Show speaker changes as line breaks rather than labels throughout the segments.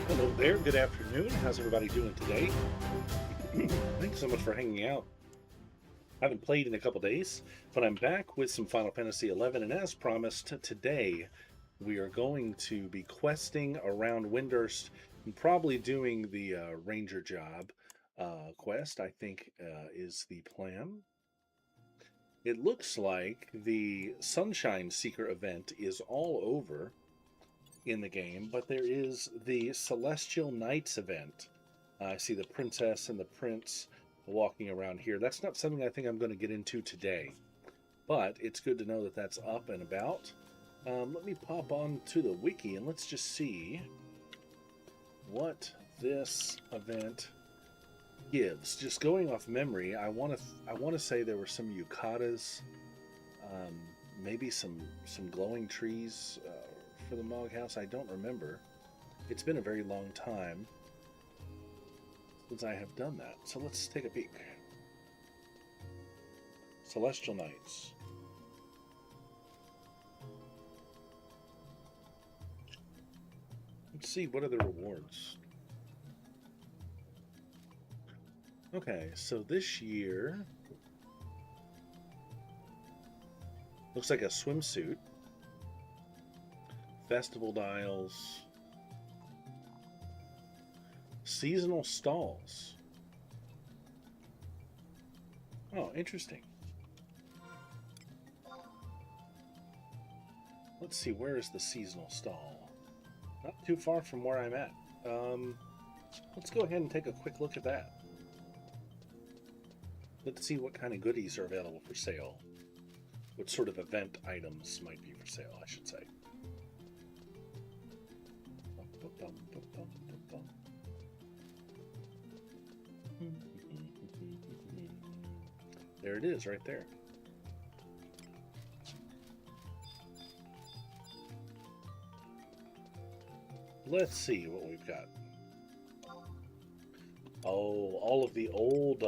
Hello there, good afternoon. How's everybody doing today? Thanks so much for hanging out. I haven't played in a couple days, but I'm back with some Final Fantasy XI, and as promised, today we are going to be questing around Windurst and probably doing the ranger job quest, I think is the plan. It looks like the Sunshine Seeker event is all over in the game, but there is the Celestial Knights event. I see the princess and the prince walking around here. That's not something I think I'm going to get into today, but it's good to know that that's up and about. Let me pop on to the wiki and let's just see what this event gives. Just going off memory, I want to say there were some yucatas, um, maybe some glowing trees for the Mog House. I don't remember. It's been a very long time since I have done that. So let's take a peek. Celestial Knights. Let's see, what are the rewards? Okay, so this year looks like a swimsuit, festival dials, seasonal stalls. Oh, interesting. Let's see, where is the seasonal stall? Not too far from where I'm at. Let's go ahead and take a quick look at that. Let's see what kind of goodies are available for sale. What sort of event items might be for sale, I should say. There it is, right there. Let's see what we've got. Oh, all of the old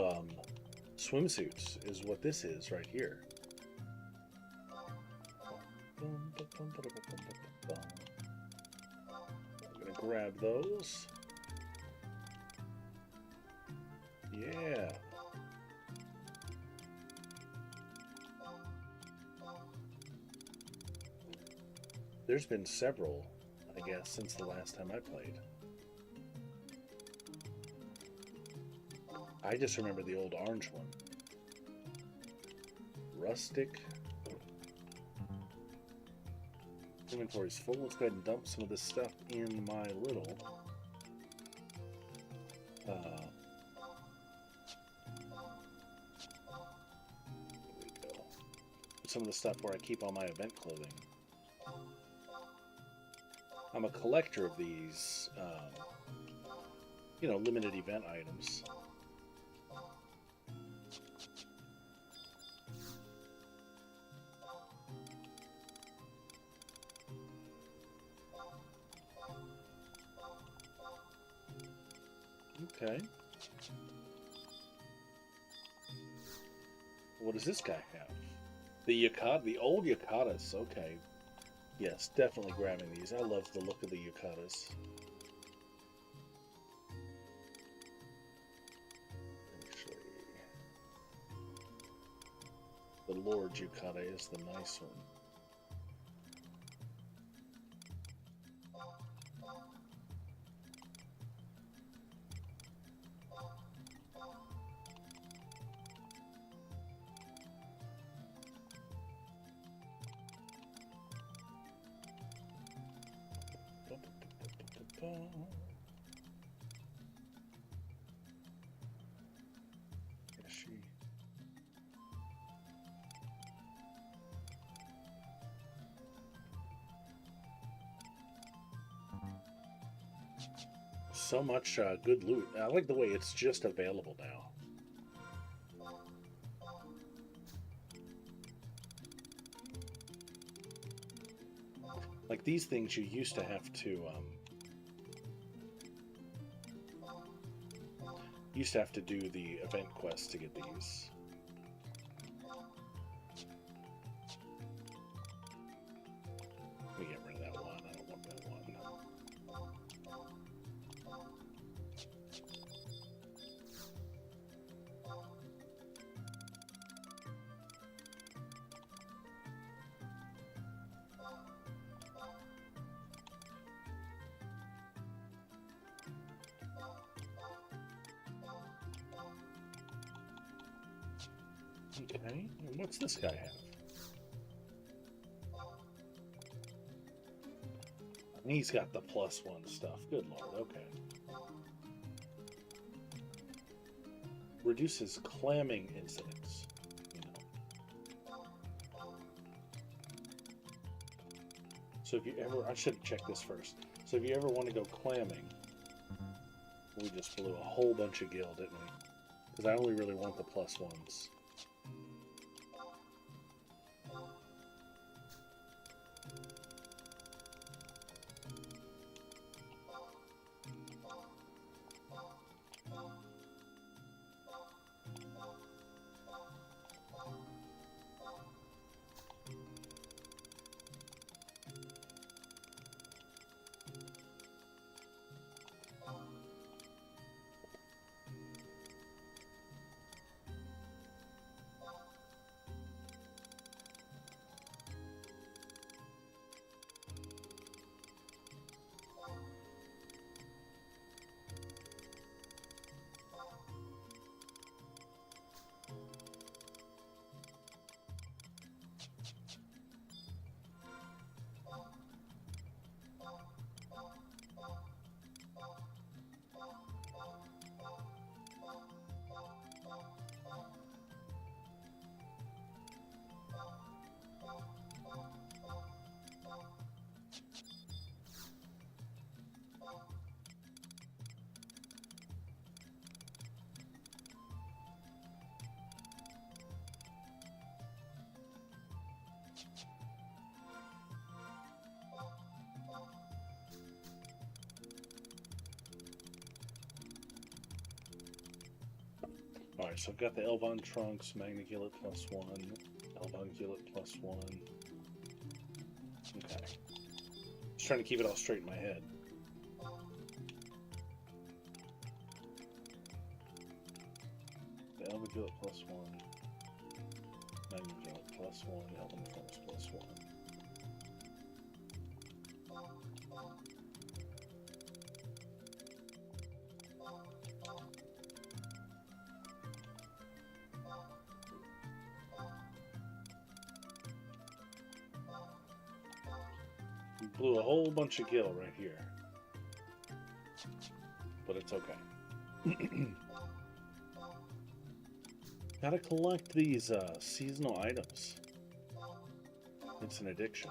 swimsuits is what this is right here. I'm gonna grab those. Yeah. There's been several, I guess, since the last time I played. I just remember the old orange one. Rustic. Inventory's full. Let's go ahead and dump some of this stuff in my little there we go. Some of the stuff where I keep all my event clothing. I'm a collector of these, limited event items. Okay. What does this guy have? The yukata, the old yukatas. Okay. Yes, definitely grabbing these. I love the look of the yukatas. Actually, the Lord Yukata is the nice one. Is she? So much good loot. I like the way it's just available now. Like these things you used to have to do the event quest to get these. Let me get rid of that one. I don't want that one. Okay, and what's this guy have? And he's got the +1 stuff. Good lord, okay. Reduces clamming incidents. You know. So if you ever, I should have checked this first. So if you ever want to go clamming, we just blew a whole bunch of gil, didn't we? Because I only really want the +1s. Alright, so I've got the Elvon Trunks, Magnagillet +1, Elvon Gillet +1. Okay. Just trying to keep it all straight in my head. The Elvon Gillet +1, Magnagillet +1, Elvon Trunks +1. Blew a whole bunch of gil right here, but it's okay. Gotta collect these seasonal items. It's an addiction.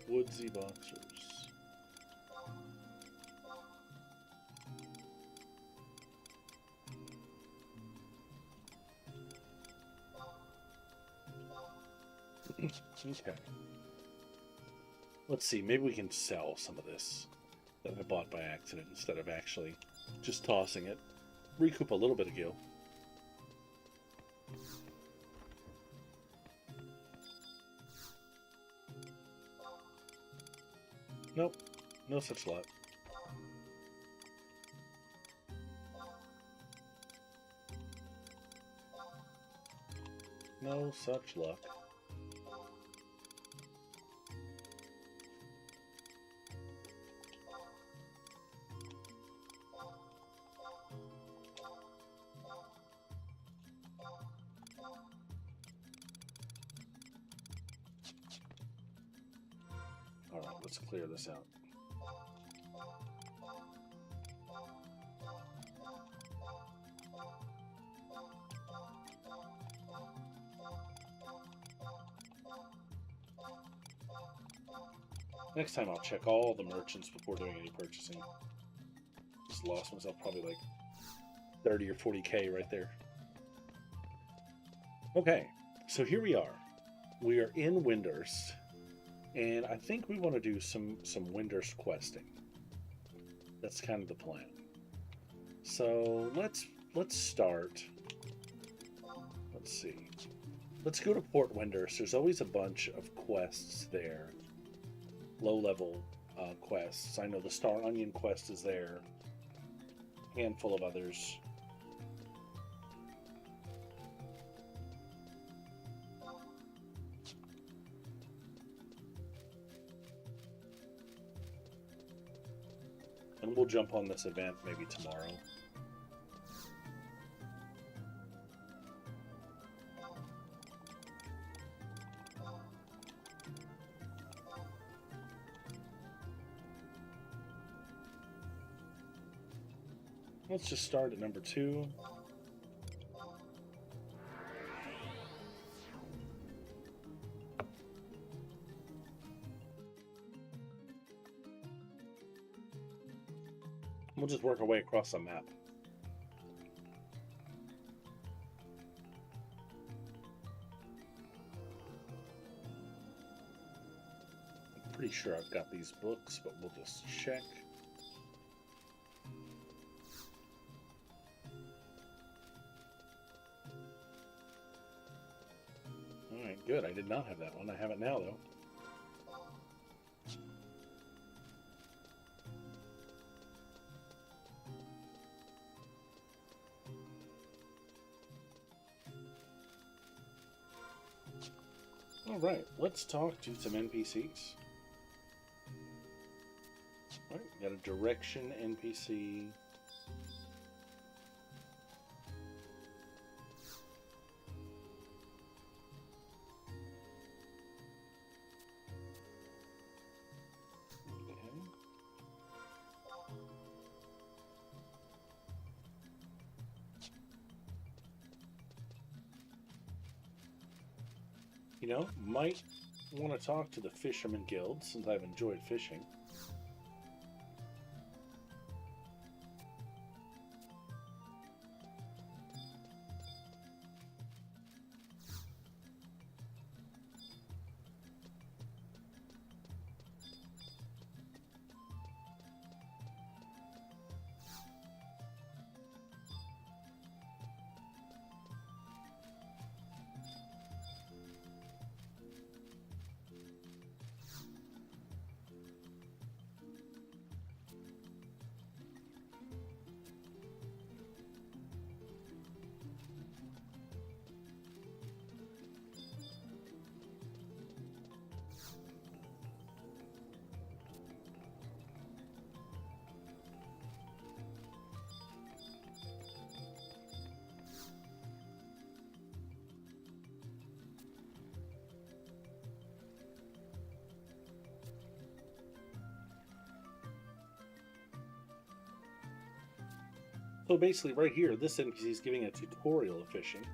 Woodsy boxers. Okay. Let's see, maybe we can sell some of this that I bought by accident instead of actually just tossing it. Recoup a little bit of gil. Nope, no such luck. No such luck. All right, let's clear this out. Next time I'll check all the merchants before doing any purchasing. Just lost myself probably like 30 or 40k right there. Okay, so here we are. We are in Windurst, and I think we want to do some Windurst questing. That's kind of the plan. So let's start. Let's see. Let's go to Port Windurst. There's always a bunch of quests there. Low-level quests. I know the Star Onion quest is there. A handful of others. And we'll jump on this event maybe tomorrow. Let's just start at number 2. We'll just work our way across the map. I'm pretty sure I've got these books, but we'll just check. Alright, good. I did not have that one. I have it now, though. Alright, let's talk to some NPCs. Alright, got a direction NPC. Okay. You know, might want to talk to the Fisherman Guild since I've enjoyed fishing. So basically right here, this NPC is giving a tutorial of fishing.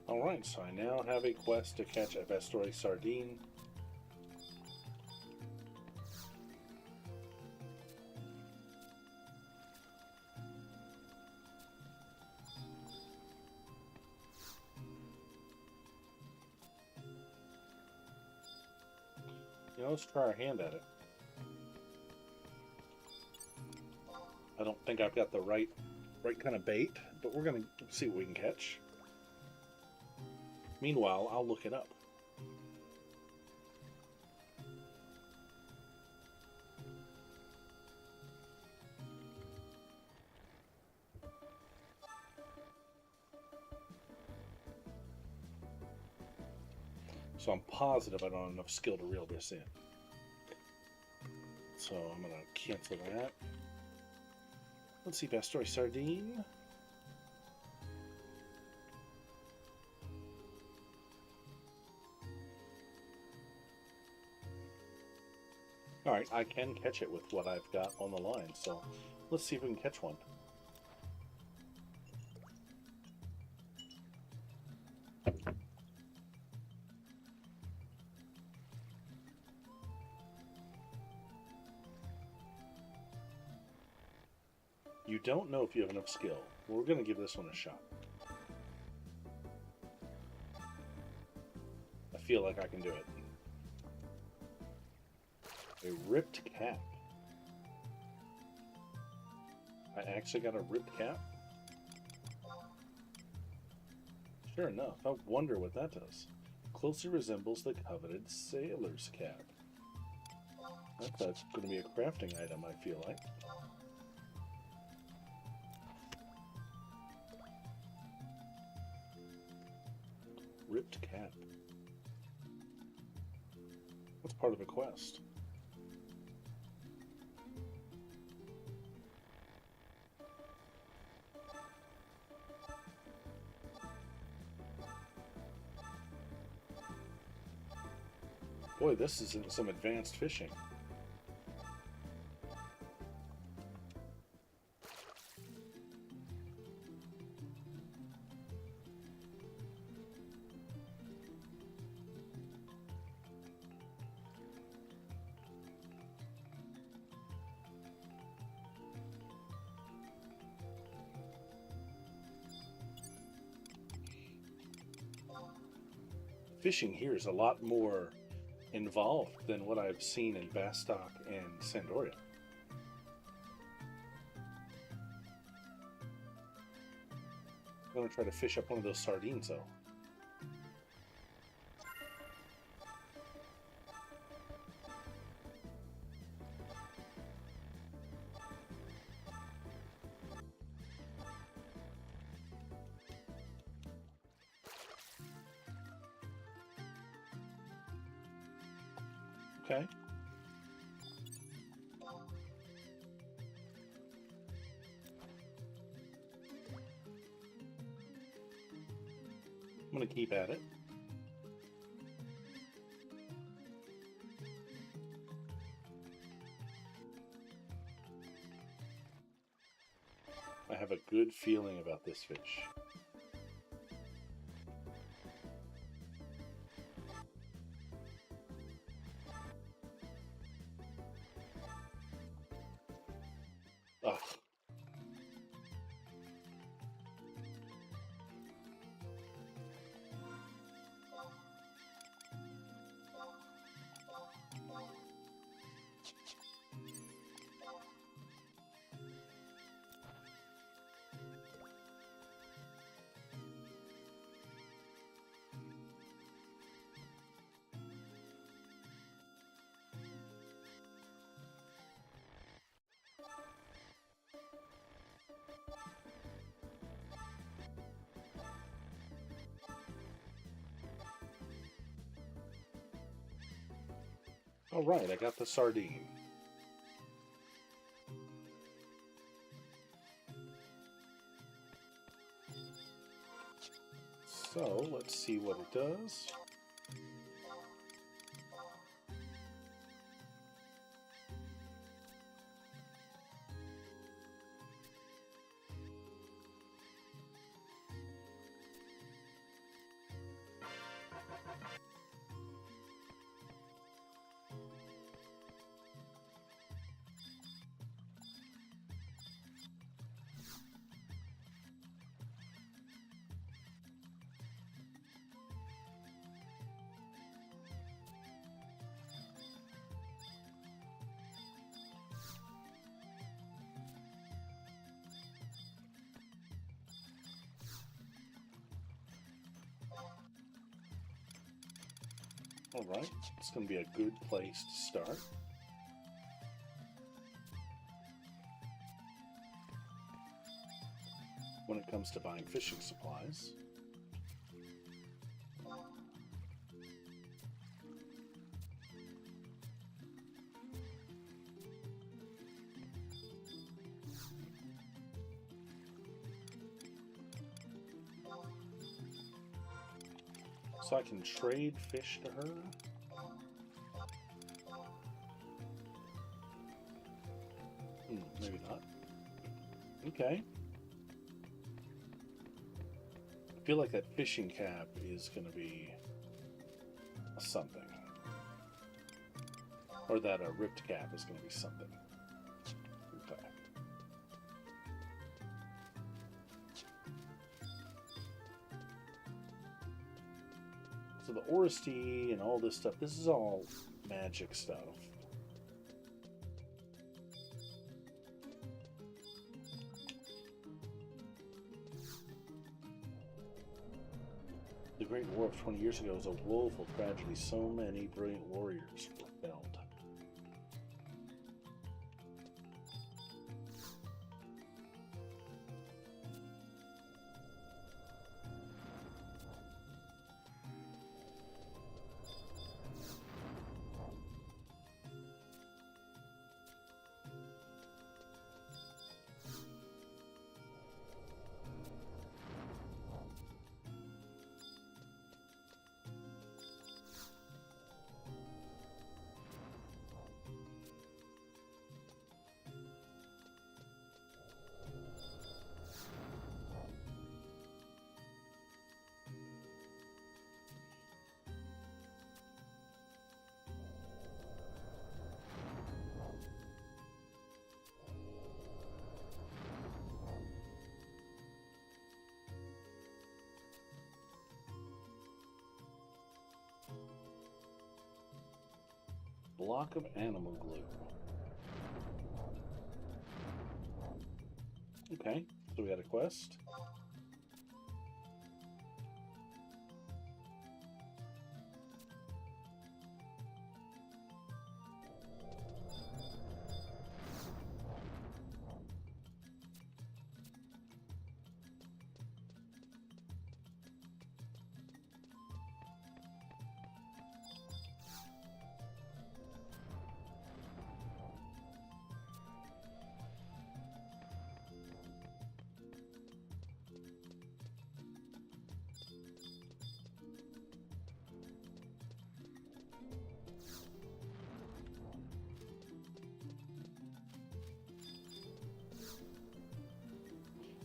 Alright, so I now have a quest to catch a FFXI sardine. You know, let's try our hand at it. I don't think I've got the right kind of bait, but we're going to see what we can catch. Meanwhile, I'll look it up. So I'm positive I don't have enough skill to reel this in. So I'm going to cancel that. Let's see, FFXI sardine. Alright, I can catch it with what I've got on the line, so let's see if we can catch one. You don't know if you have enough skill. Well, we're going to give this one a shot. I feel like I can do it. A ripped cap. I actually got a ripped cap? Sure enough. I wonder what that does. closely resembles the coveted sailor's cap. That's going to be a crafting item, I feel like. Ripped cap. That's part of a quest. Boy, this is some advanced fishing. Fishing here is a lot more involved than what I've seen in Bastok and Sandoria. I'm going to try to fish up one of those sardines, though. Okay. I'm going to keep at it. I have a good feeling about this fish. Ugh. All right, I got the sardine. So let's see what it does. All right, it's going to be a good place to start. When it comes to buying fishing supplies. So I can trade fish to her. Maybe not. Okay. I feel like that fishing cap is going to be something. Or that ripped cap is going to be something. In fact. So the Oristy and all this stuff, this is all magic stuff. The Great War of 20 years ago was a woeful tragedy. So many brilliant warriors were felled. Block of animal glue. Okay, so we got a quest.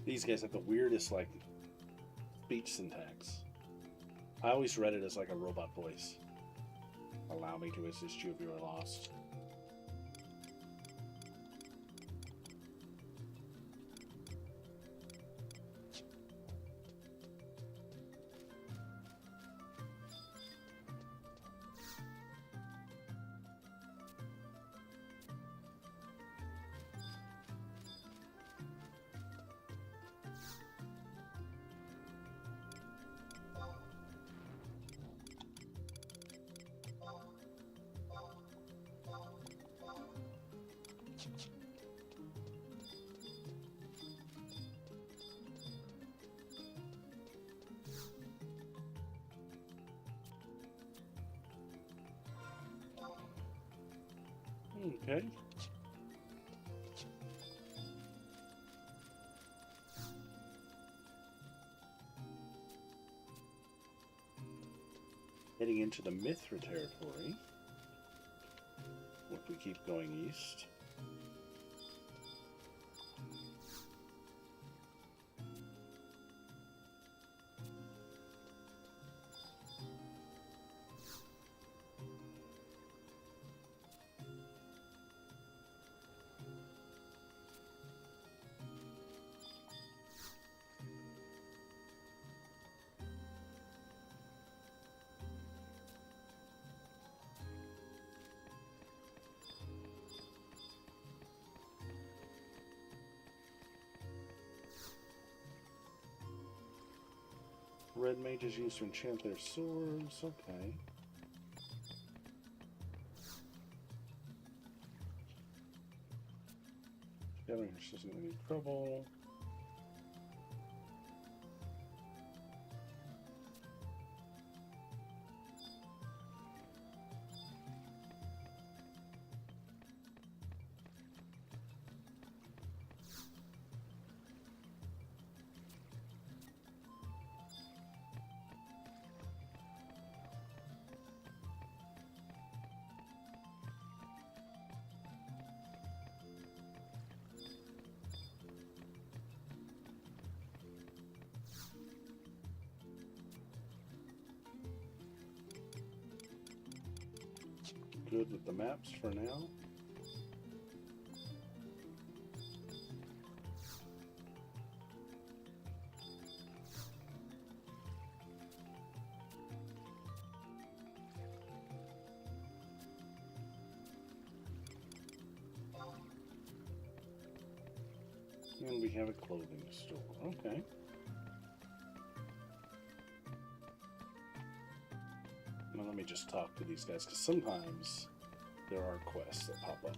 These guys have the weirdest, like, speech syntax. I always read it as like a robot voice. Allow me to assist you if you are lost. Okay. Heading into the Mithra territory. If we keep going east. Red mages used to enchant their swords. Okay. Gathering her isn't any trouble. Good with the maps for now. And we have a clothing store. Okay. let me just talk to these guys, because sometimes there are quests that pop up.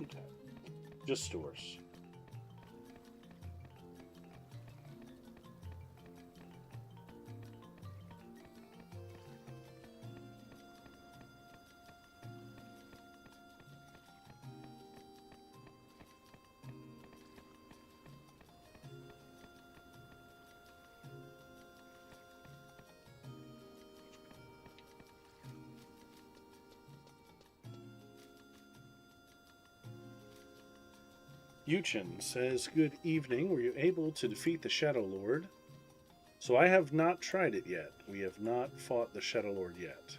Okay. Just stores. Yuchen says, good evening. Were you able to defeat the Shadow Lord? So I have not tried it yet. We have not fought the Shadow Lord yet.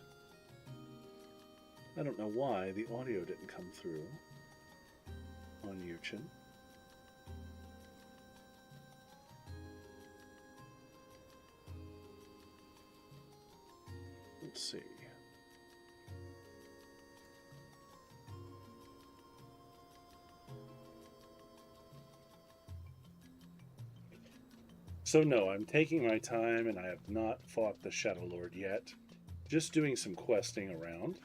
I don't know why the audio didn't come through on Yuchen. Let's see. So no, I'm taking my time and I have not fought the Shadow Lord yet. Just doing some questing around.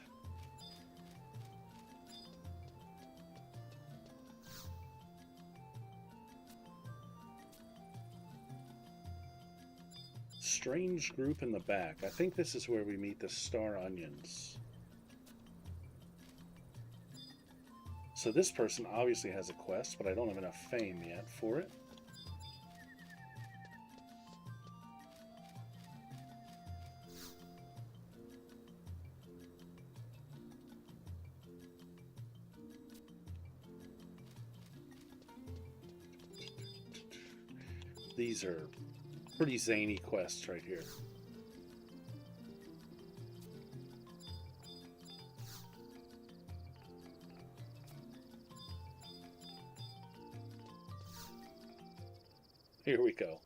Strange group in the back. I think this is where we meet the Star Onions. So this person obviously has a quest, but I don't have enough fame yet for it. These are pretty zany quests right here. Here we go.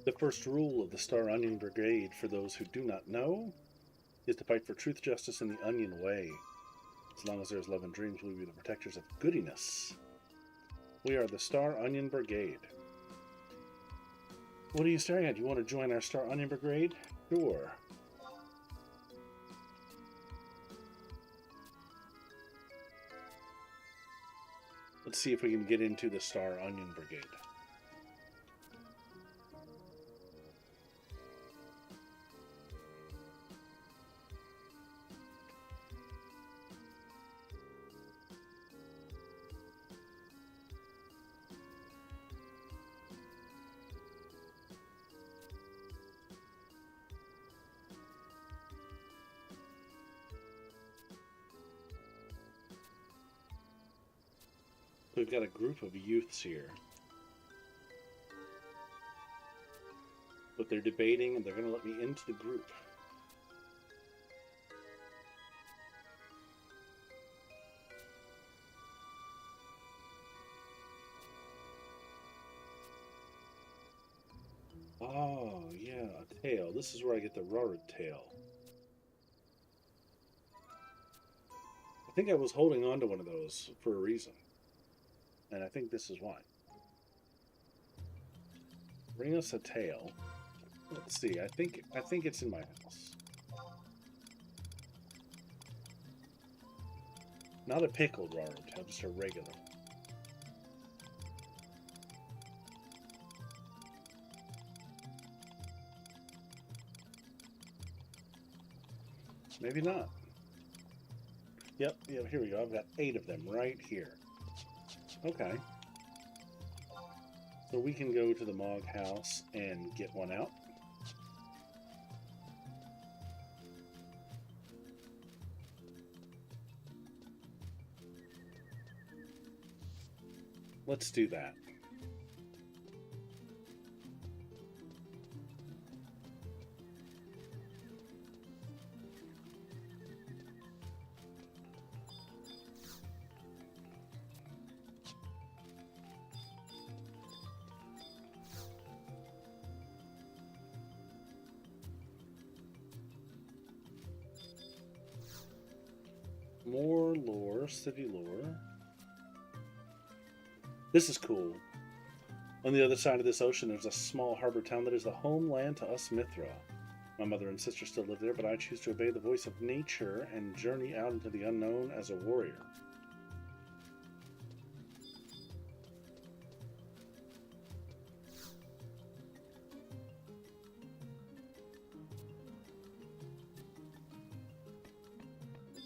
The first rule of the Star Onion Brigade, for those who do not know, is to fight for truth, justice, and the Onion Way. As long as there is love and dreams, we will be the protectors of goodiness. We are the Star Onion Brigade. What are you staring at? You want to join our Star Onion Brigade? Sure. Let's see if we can get into the Star Onion Brigade. We've got a group of youths here. But they're debating and they're going to let me into the group. Oh, yeah, a tail. This is where I get the Rarid tail. I think I was holding on to one of those for a reason. And I think this is why. Bring us a tail. Let's see. I think it's in my house. Not a pickled Rarid tail, just a regular. Maybe not. Yep, here we go. I've got 8 of them right here. Okay. So we can go to the Mog house and get one out. Let's do that. More lore, city lore. This is cool. On the other side of this ocean, there's a small harbor town that is the homeland to us Mithra. My mother and sister still live there, but I choose to obey the voice of nature and journey out into the unknown as a warrior.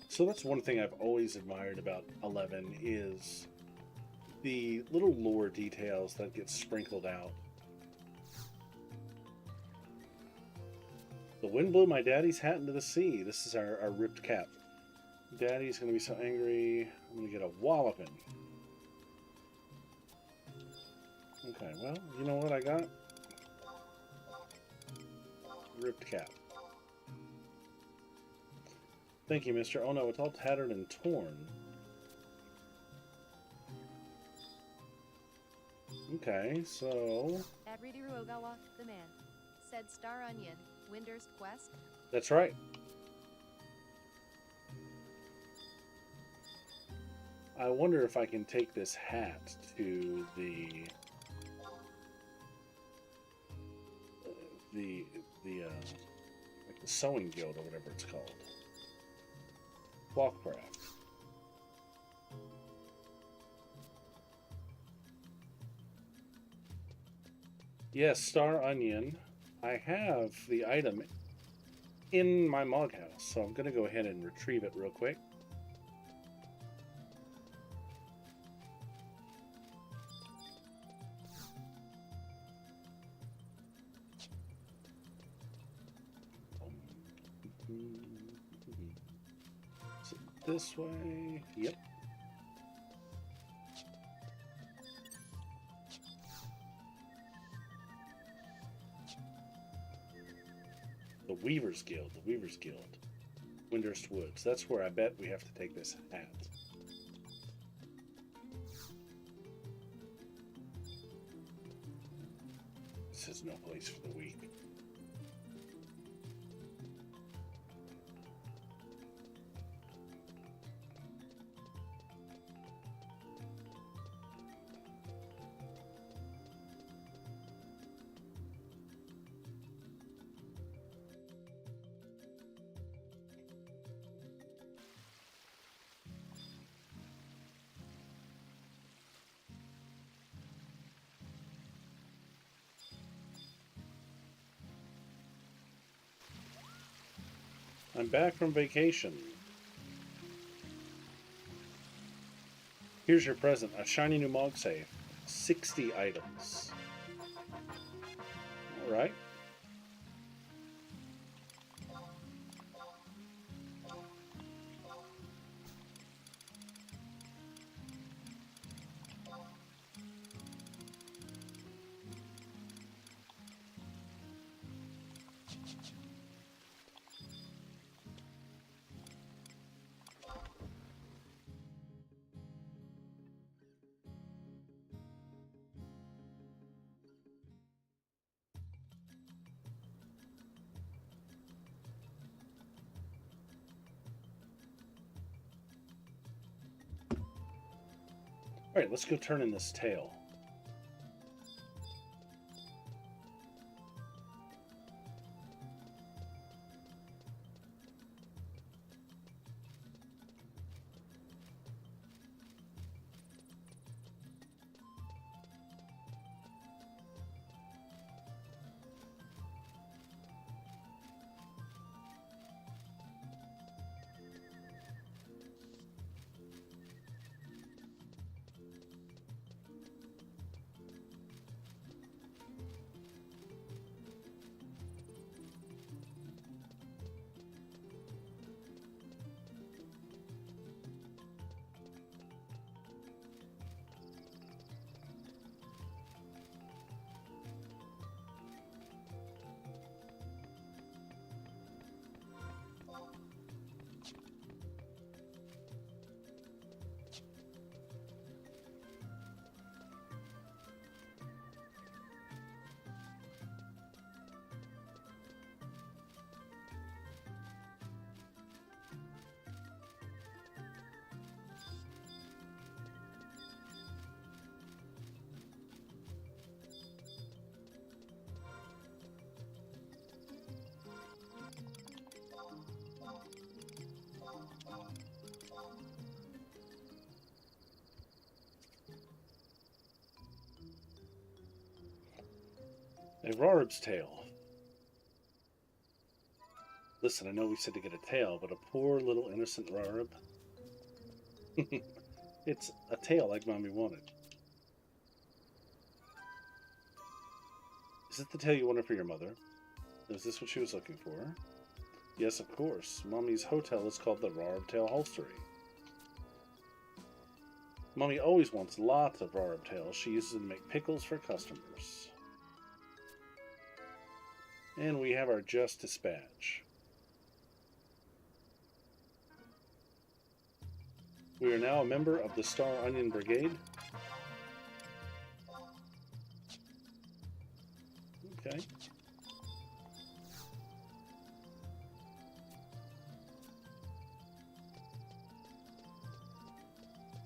So that's one thing I've always admired about 11 is the little lore details that get sprinkled out. The wind blew my daddy's hat into the sea. This is our ripped cap. Daddy's going to be so angry. I'm going to get a walloping. Okay, well, you know what I got? Ripped cap. Thank you, mister. Oh no, it's all tattered and torn. Okay, so...
Adridi Ruogawa, the man, said Star Onion, Windurst Quest.
That's right. I wonder if I can take this hat to the like the sewing guild or whatever it's called. Clothcraft. Yes, Star Onion. I have the item in my mog house, so I'm going to go ahead and retrieve it real quick. So this way. Yep. The Weaver's Guild. The Weaver's Guild. Windurst Woods. That's where I bet we have to take this hat. This is no place for the weak. I'm back from vacation. Here's your present, a shiny new mog safe. 60 items. Alright. Alright, let's go turn in this tail. A Rarb's tail. Listen, I know we said to get a tail, but a poor little innocent Rarb. It's a tail like Mommy wanted. Is it the tail you wanted for your mother? Is this what she was looking for? Yes, of course. Mommy's hotel is called the Rarb Tail Holstery. Mommy always wants lots of Rarb tails. She uses them to make pickles for customers. And we have our Just Dispatch. We are now a member of the Star Onion Brigade. Okay.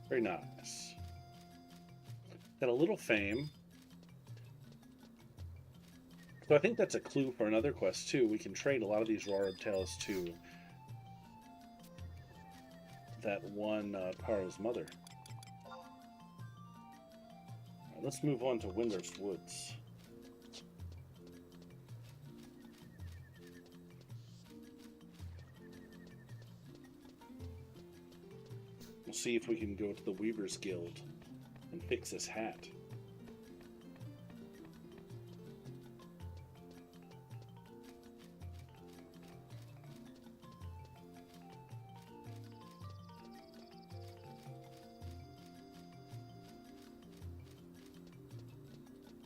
Very nice. Got a little fame. So I think that's a clue for another quest too. We can trade a lot of these Rarb tails to that one Taro's mother. Right, let's move on to Windurst Woods. We'll see if we can go to the Weaver's Guild and fix this hat.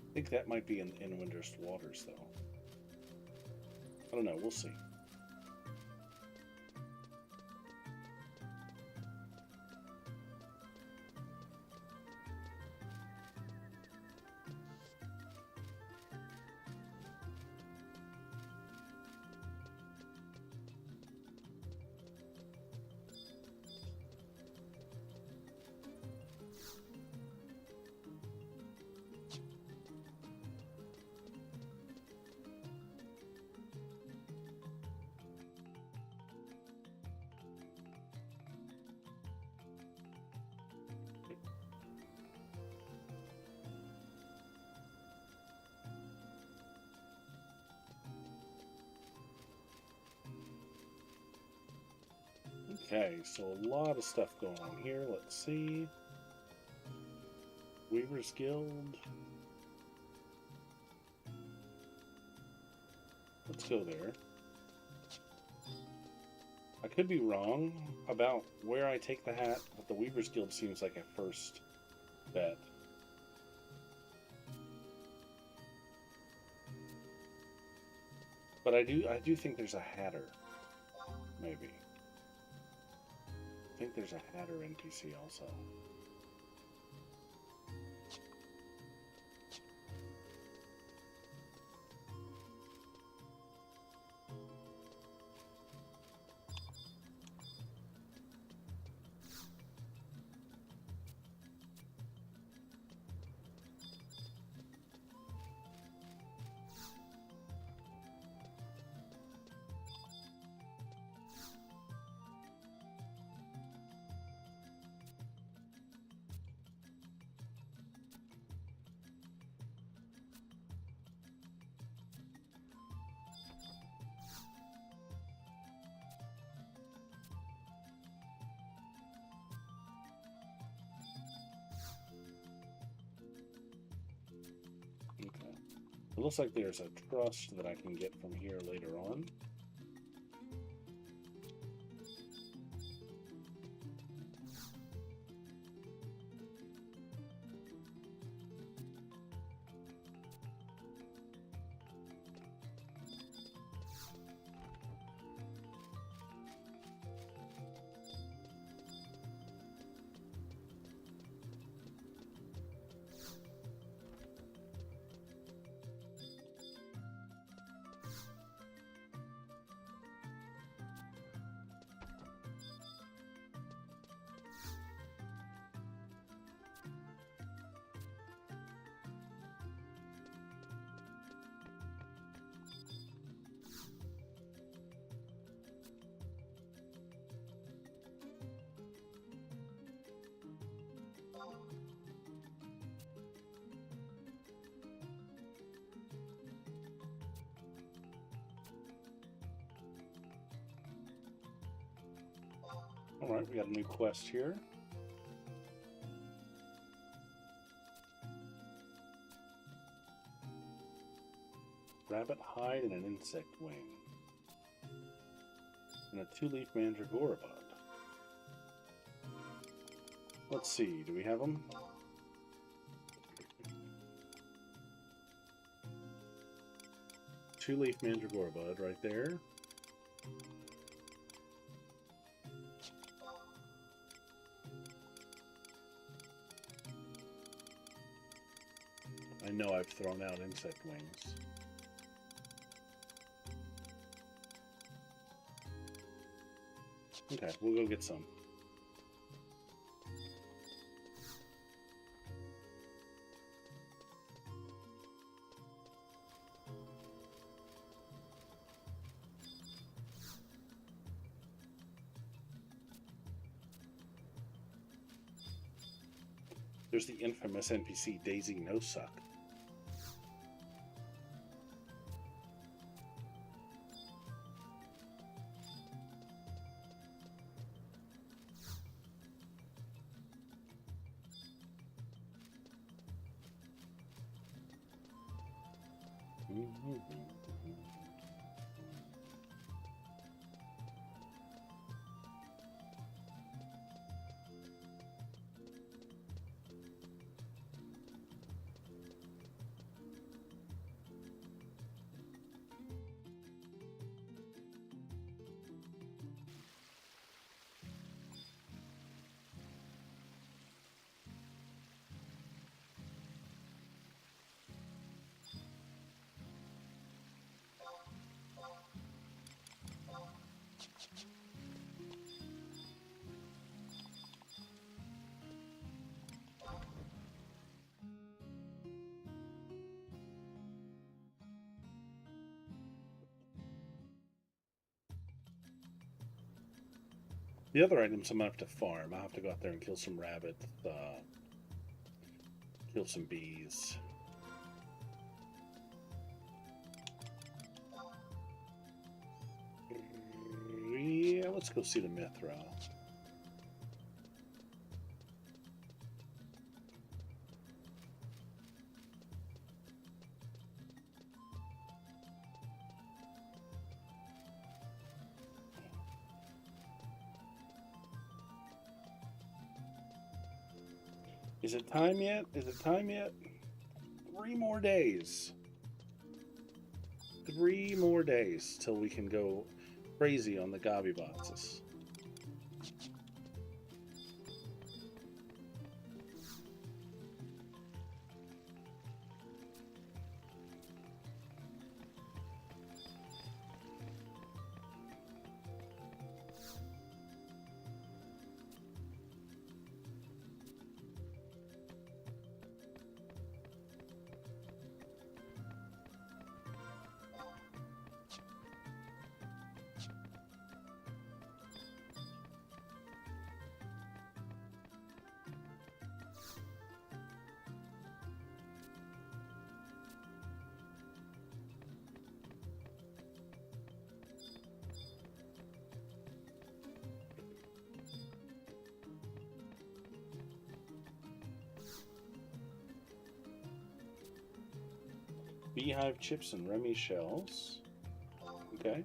I think that might be in Windurst waters, though. I don't know. We'll see. Okay, so a lot of stuff going on here. Let's see. Weaver's Guild. Let's go there. I could be wrong about where I take the hat, but the Weaver's Guild seems like a first bet. But I do think there's a hatter. Maybe. I think there's a hatter NPC also. It looks like there's a trust that I can get from here later on. Alright, we got a new quest here. Rabbit hide and an insect wing. And a 2-leaf mandragora bud. Let's see, do we have them? Two-leaf mandragora bud right there. I know I've thrown out insect wings. Okay, we'll go get some. There's the infamous NPC Daisy No Suck. The other items I'm gonna have to farm. I'll have to go out there and kill some rabbits, kill some bees. Yeah, let's go see the Mithra. Is it time yet? Is it time yet? 3 more days. 3 more days till we can go crazy on the Gobby boxes. Beehive chips and Remy shells. Okay.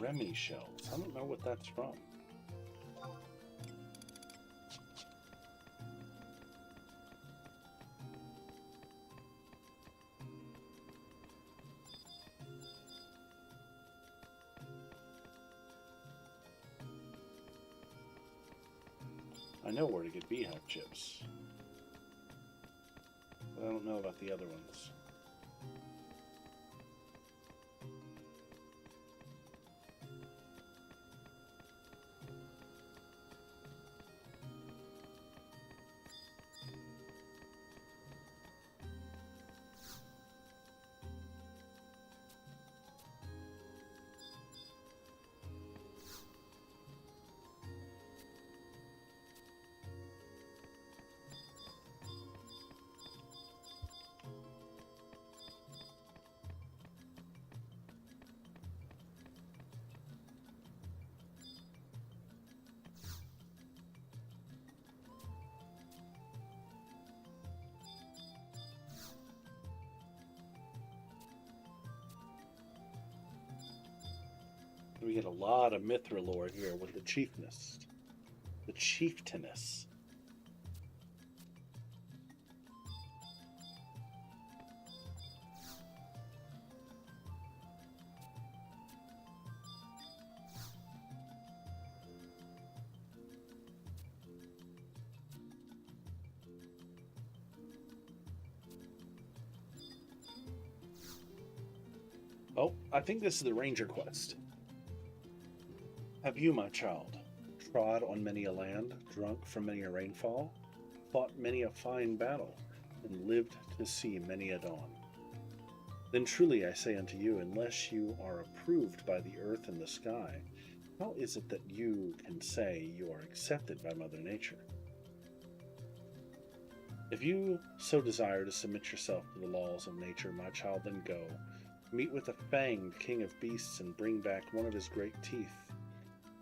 Remy shells. I don't know what that's from. I know where to get beehive chips. I don't know about the other ones. We get a lot of Mithra lore here with the chiefness. The chieftainess. Oh, I think this is the ranger quest. Have you, my child, trod on many a land, drunk from many a rainfall, fought many a fine battle, and lived to see many a dawn? Then truly I say unto you, unless you are approved by the earth and the sky, how is it that you can say you are accepted by Mother Nature? If you so desire to submit yourself to the laws of nature, my child, then go, meet with the fanged king of beasts and bring back one of his great teeth.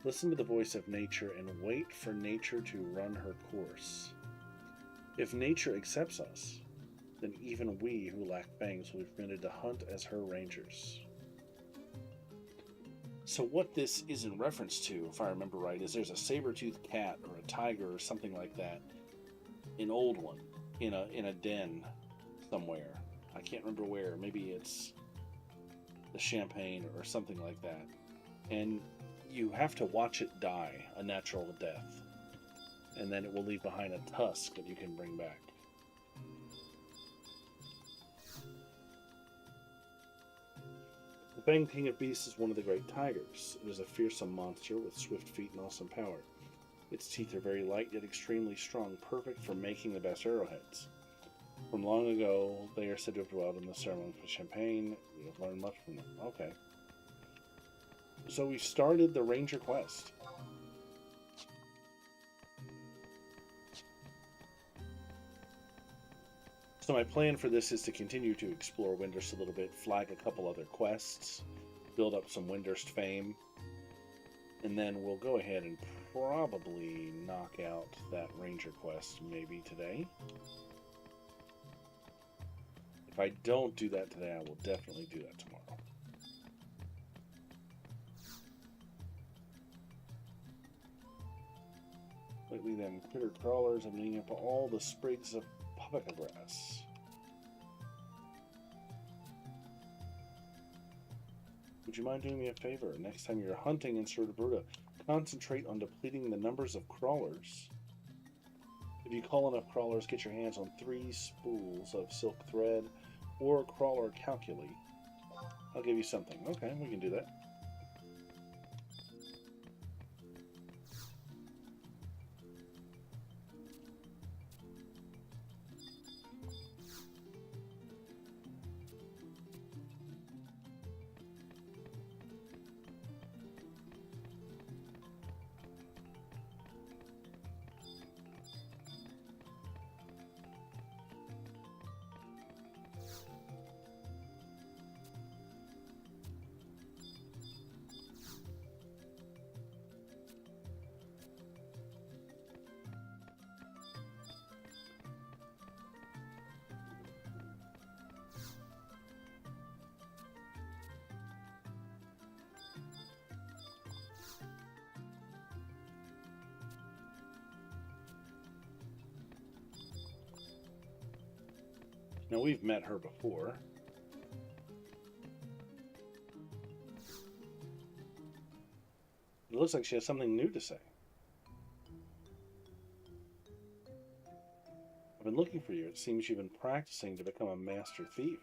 Listen to the voice of nature and wait for nature to run her course. If nature accepts us, then even we who lack fangs will be permitted to hunt as her rangers. So what this is in reference to, if I remember right, is there's a saber-toothed cat or a tiger or something like that, an old one, in a den somewhere. I can't remember where. Maybe it's the Champagne or something like that. And you have to watch it die a natural death. And then it will leave behind a tusk that you can bring back. The Fang King of Beasts is one of the great tigers. It is a fearsome monster with swift feet and awesome power. Its teeth are very light yet extremely strong, perfect for making the best arrowheads. From long ago, they are said to have dwelled in the ceremony for Champagne. We have learned much from them. Okay. So we started the Ranger quest. So my plan for this is to continue to explore Windurst a little bit, flag a couple other quests, build up some Windurst fame, and then we'll go ahead and probably knock out that Ranger quest maybe today. If I don't do that today, I will definitely do that tomorrow. Lately, them critter crawlers have been eating up all the sprigs of paprika grass. Would you mind doing me a favor? Next time you're hunting in Cerberta, concentrate on depleting the numbers of crawlers. If you call enough crawlers, get your hands on 3 spools of silk thread or a crawler calculi. I'll give you something. Okay, we can do that. Now, we've met her before. It looks like she has something new to say. I've been looking for you. It seems you've been practicing to become a master thief.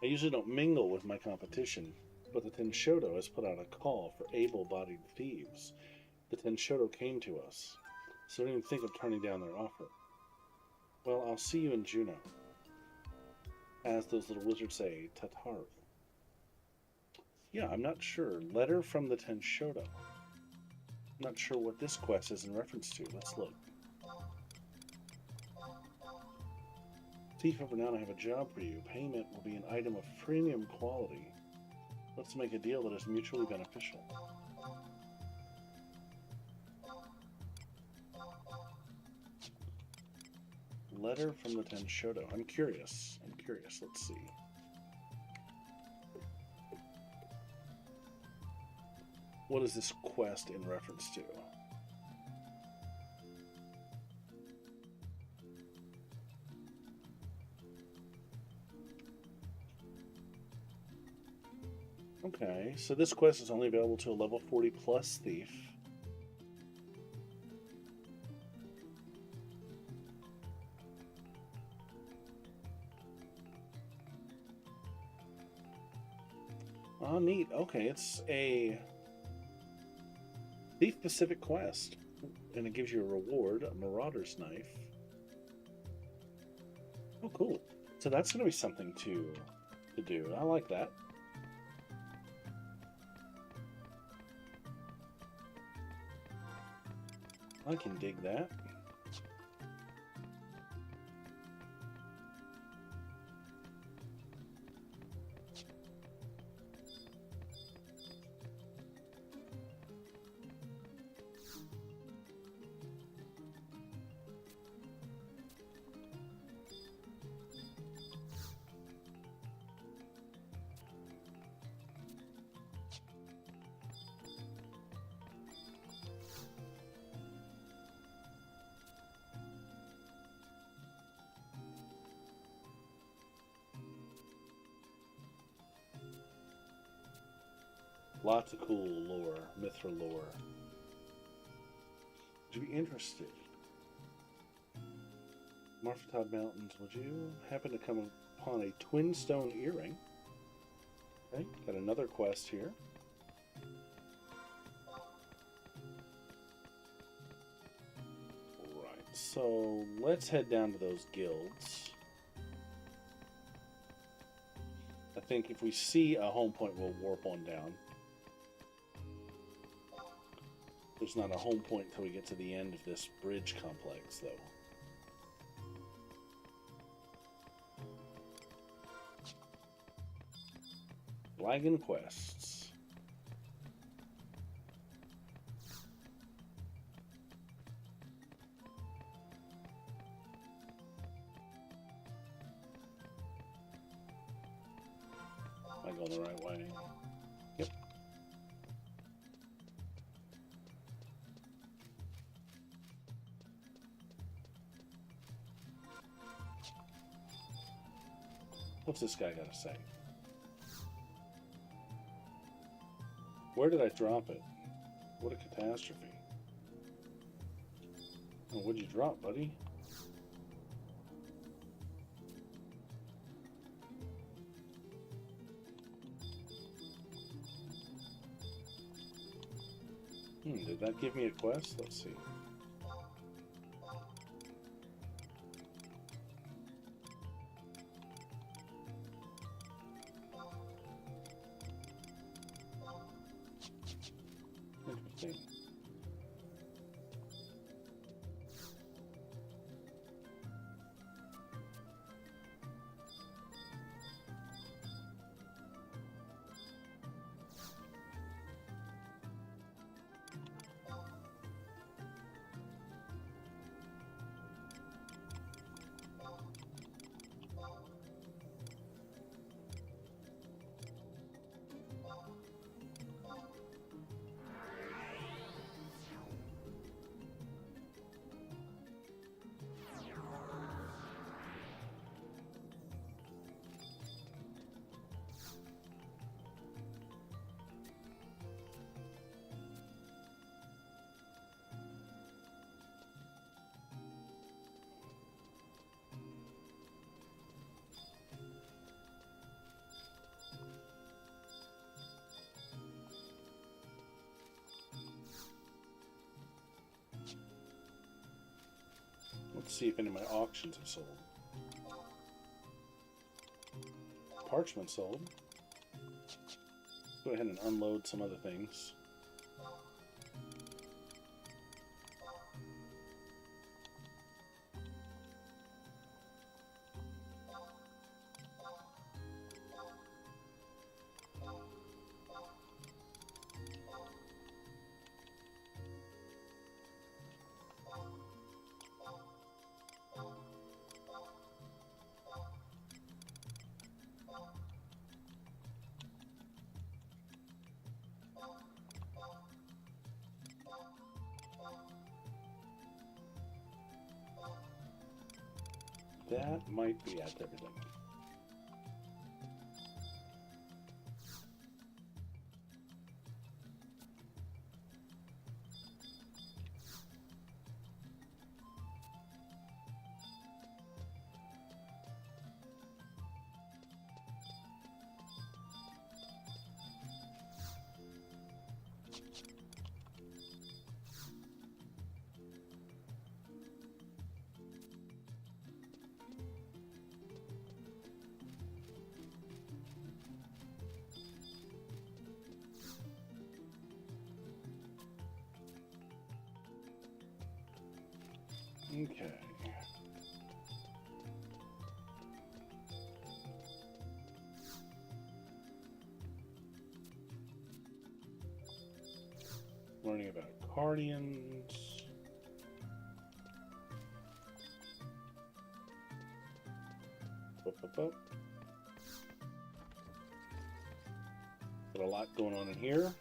I usually don't mingle with my competition, but the Tenshodo has put out a call for able-bodied thieves. The Tenshodo came to us, so don't even think of turning down their offer. Well, I'll see you in Juneau. As those little wizards say, Tatarv. Yeah, I'm not sure. Letter from the Tenshodo. I'm not sure what this quest is in reference to. Let's look. Thief of Renown, I have a job for you. Payment will be an item of premium quality. Let's make a deal that is mutually beneficial. Letter from the Tenshodo. I'm curious. Let's see. What is this quest in reference to? Okay, so this quest is only available to a level 40 plus thief. Oh, neat. Okay, it's a Thief Pacific quest, and it gives you a reward, a Marauder's Knife. Oh, cool. So that's going to be something to do. I like that. I can dig that. Lots of cool lore, Mithra lore. Would you be interested? Marfatad Mountains, would you happen to come upon a twin stone earring? Okay, got another quest here. Right, so let's head down to those guilds. I think if we see a home point, we'll warp on down. There's not a home point until we get to the end of this bridge complex, though. Wagon quests. Am I going the right way? Yep. What's this guy got to say? Where did I drop it? What a catastrophe. Oh, what'd you drop, buddy? Did that give me a quest? Let's see. Interesting. Let's see if any of my auctions have sold. Parchment sold. Go ahead and unload some other things. that might be at everything. Okay. Learning about Guardians. Got a lot going on in here.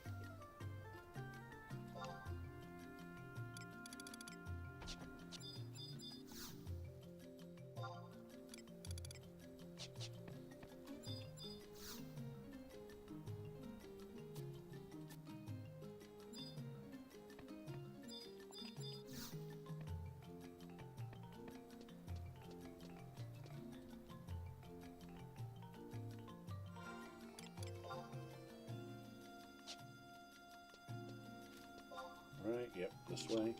Right, yep, this way.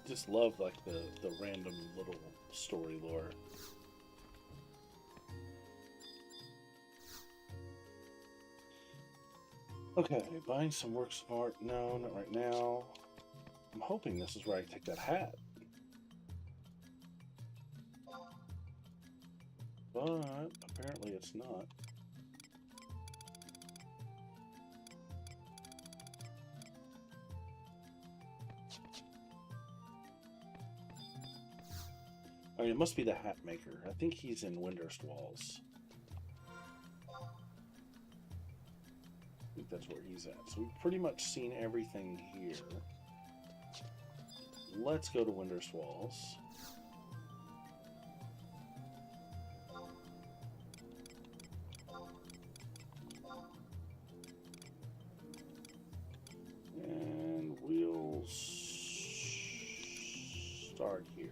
Just love like the random little story lore. Okay, buying some works of art. No, not right now. I'm hoping this is where I take that hat. But apparently it's not. I mean, it must be the hat maker. I think he's in Windurst walls. I think that's where he's at. So we've pretty much seen everything here. Let's go to Windurst walls. And we'll start here.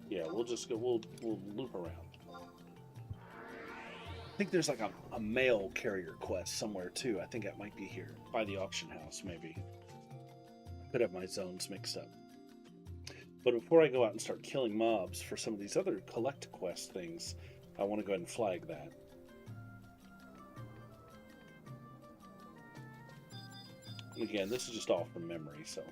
Yeah, we'll just go, we'll loop around. I think there's like a mail carrier quest somewhere too. I think that might be here by the auction house, maybe. I could have my zones mixed up. But before I go out and start killing mobs for some of these other collect quest things, I want to go ahead and flag that. And again, this is just all from memory, so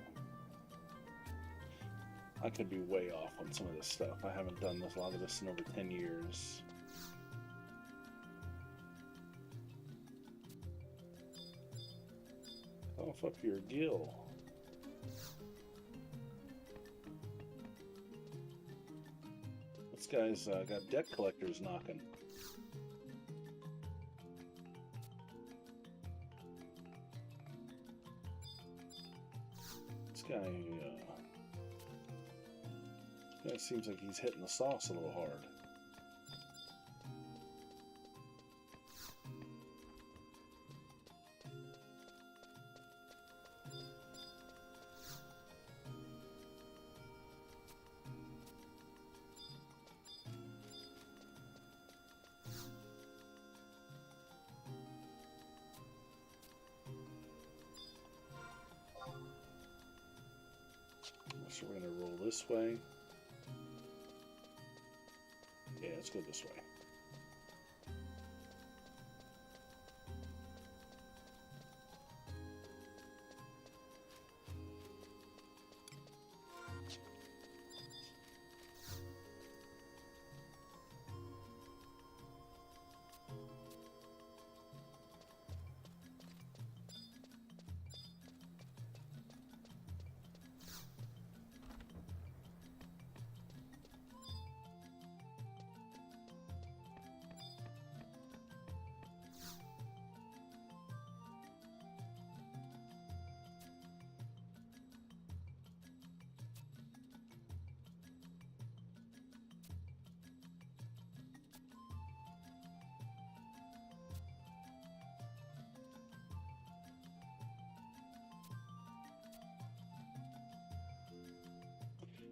I could be way off on some of this stuff. I haven't done a lot of this in over 10 years. Cough up your gill. This guy's got debt collectors knocking. This guy seems like he's hitting the sauce a little hard. So we're going to roll this way. Yeah, let's go this way.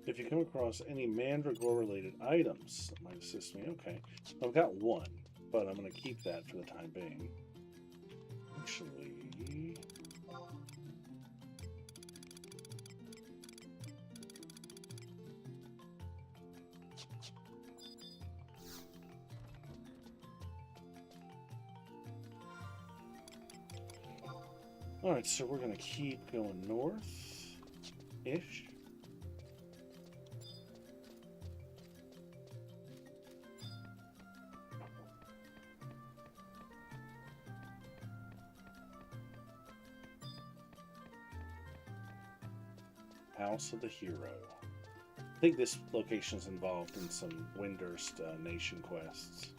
If you come across any mandragora-related items that might assist me, okay. I've got one, but I'm going to keep that for the time being. Actually... Alright, so we're going to keep going north-ish. House of the Hero. I think this location is involved in some Windurst nation quests.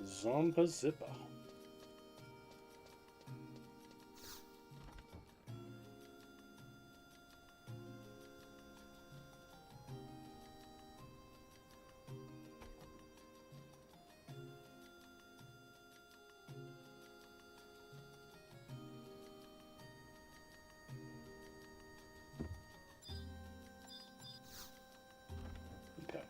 Zomba Zippa. Okay.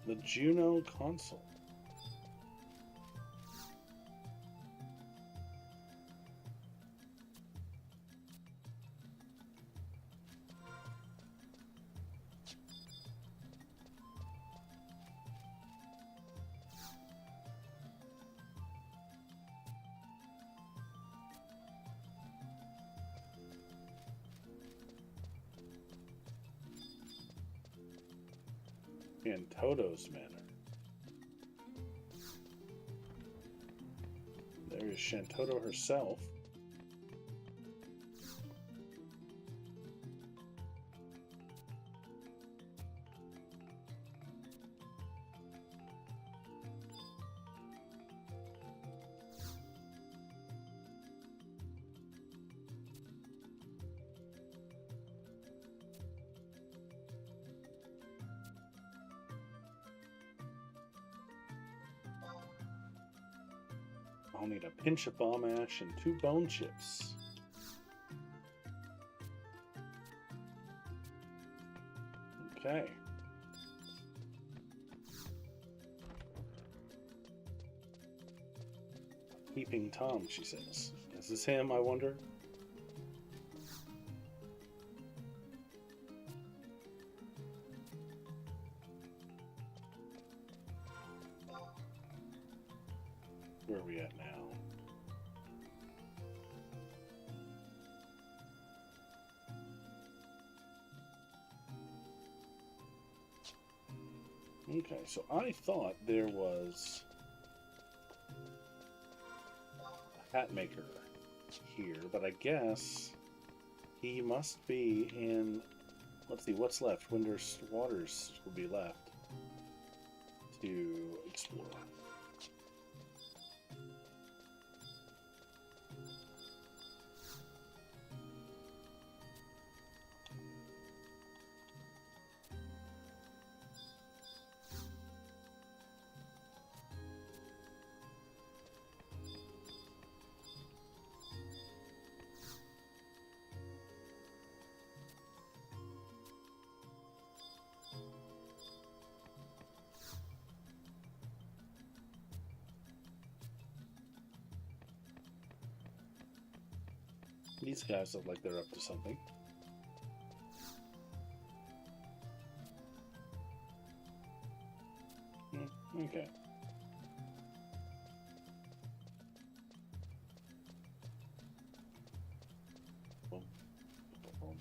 The Juno console. And Toto's Manor. There is Shantoto herself. I'll need a pinch of bomb ash and 2 bone chips. Okay. Peeping Tom, she says. Is this him, I wonder? Where are we at now? Okay, so I thought there was a hat maker here, but I guess he must be in, let's see, what's left? Windurst Waters will be left to explore. These guys look like they're up to something. Okay. Boom, boom.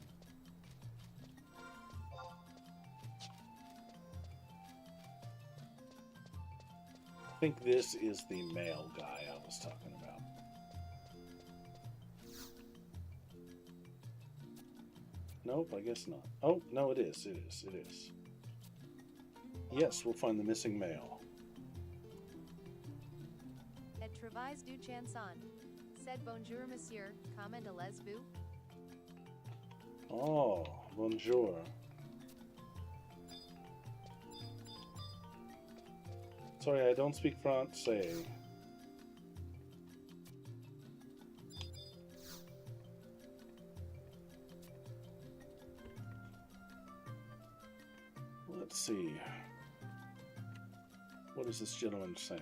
I think this is the male guy I was talking about. Nope, I guess not. Oh, no, it is. It is. It is. Yes, we'll find the missing male.
Et travails du chanson. Said bonjour, monsieur. Comment allez-vous?
Oh, bonjour. Sorry, I don't speak Francais. Let's see. What is this gentleman saying?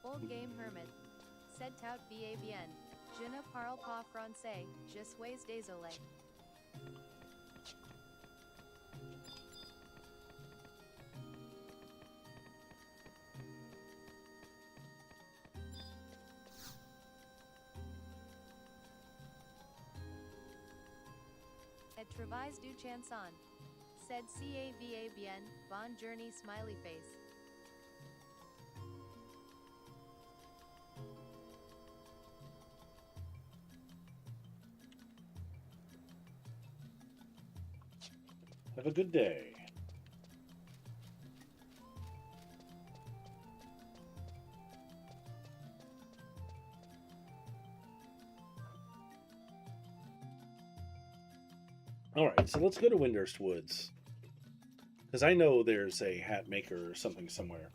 Old game hermit. Said tout va bien. Je ne parle pas français. Je suis désolé. Et travails du chanson. Said cava bien. Bon journey smiley face.
Have a good day. All right, so let's go to Windurst Woods. Because I know there's a hat maker or something somewhere.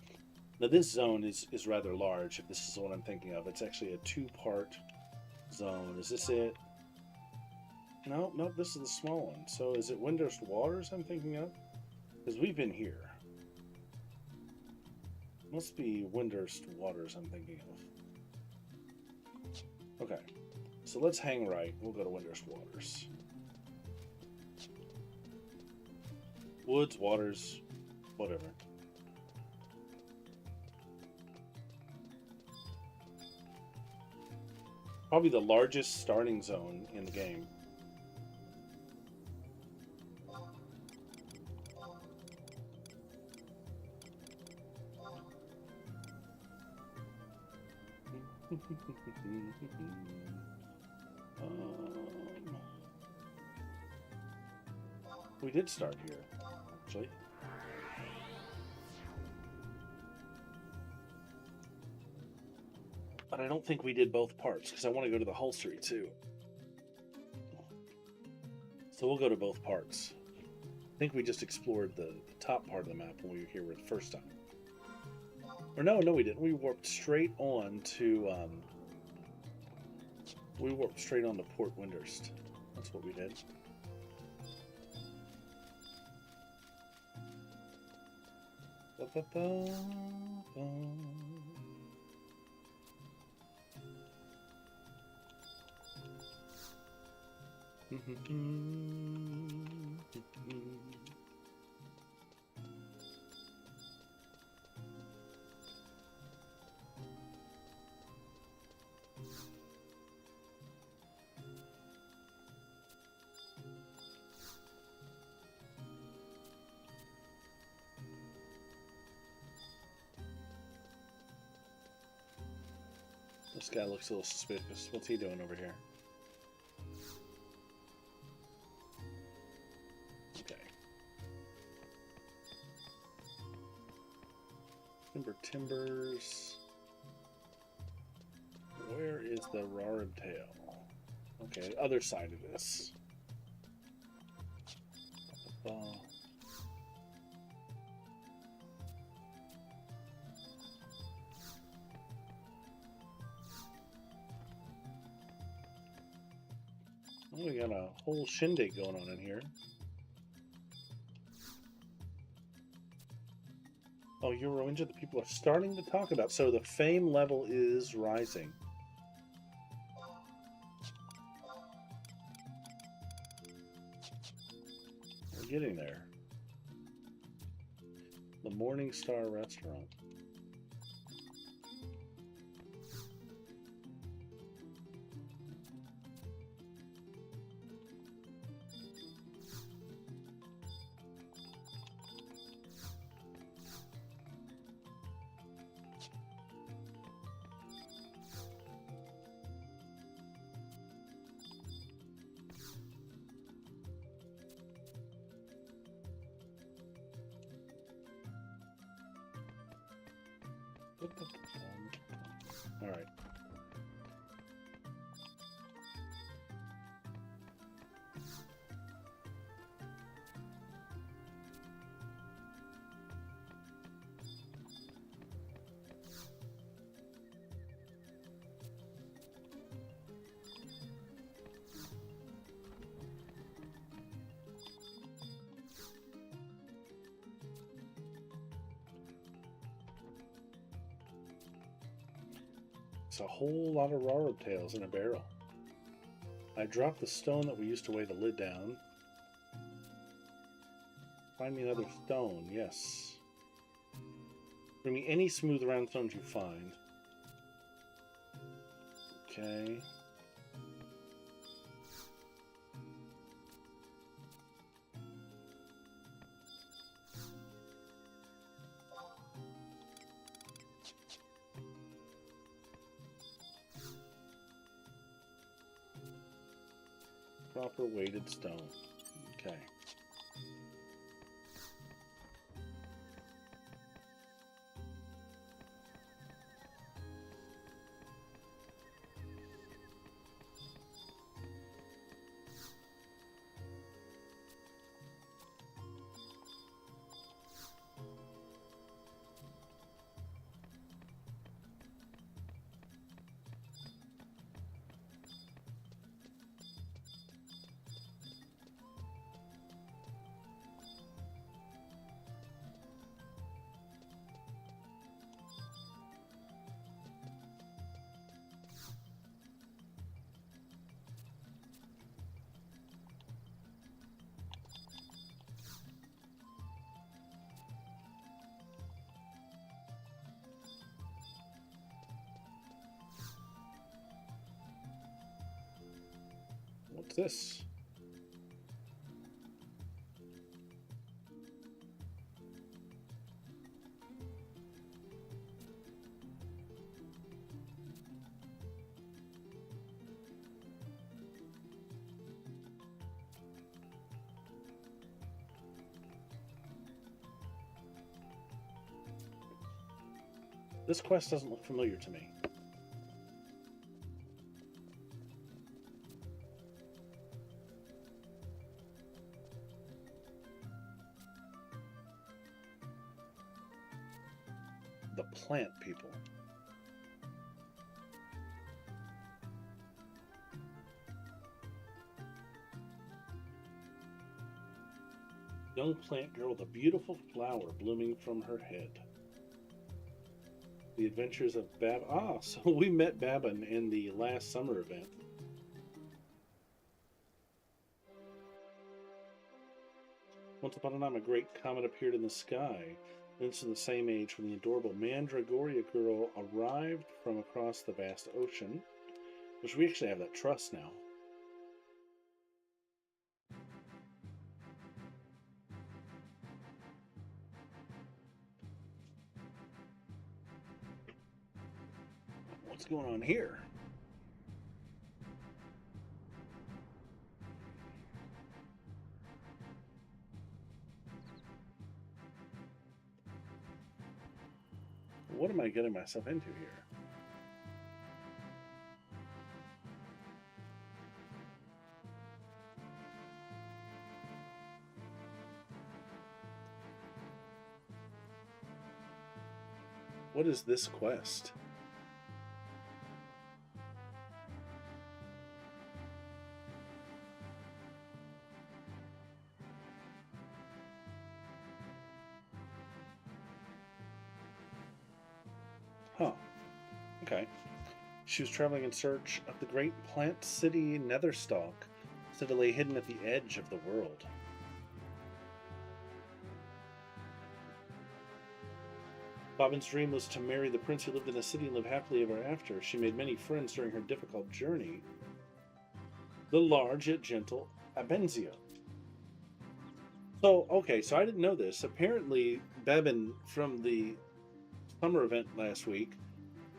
Now, this zone is rather large, if this is what I'm thinking of. It's actually a two-part zone. Is this it? No, nope, this is the small one. So is it Windurst Waters I'm thinking of? Because we've been here. Must be Windurst Waters I'm thinking of. Okay, so let's hang right. We'll go to Windurst Waters. Woods, waters, whatever. Probably the largest starting zone in the game. We did start here, actually. But I don't think we did both parts, because I want to go to the holstery, too. So we'll go to both parts. I think we just explored the top part of the map when we were here the first time. Or no, we didn't. We warped straight on to, we warped straight on to Port Windurst. That's what we did. This guy looks a little suspicious. What's he doing over here? Timbers. Where is the Rarib tail? Okay, other side of this. Oh, we got a whole shindig going on in here. Oh, Eurowinja, the people are starting to talk about. So the fame level is rising. We're getting there. The Morning Star Restaurant. All right. It's a whole lot of Rarib tails in a barrel. I dropped the stone that we used to weigh the lid down. Find me another stone, yes. Bring me any smooth round stones you find. Okay. Proper weighted stone. Okay. What's this? This quest doesn't look familiar to me. The plant people. Young plant girl with a beautiful flower blooming from her head. The Adventures of Bab. Ah, so we met Babin in the last summer event. Once upon a time, a great comet appeared in the sky. It's in the same age when the adorable Mandragoria girl arrived from across the vast ocean, which we actually have that trust now. What's going on here? What am I getting myself into here? What is this quest? Huh. Okay. She was traveling in search of the great plant city Netherstalk, said to lay hidden at the edge of the world. Bobbin's dream was to marry the prince who lived in the city and live happily ever after. She made many friends during her difficult journey. The large yet gentle Abenzio. So, okay, so I didn't know this. Apparently, Bevin from the summer event last week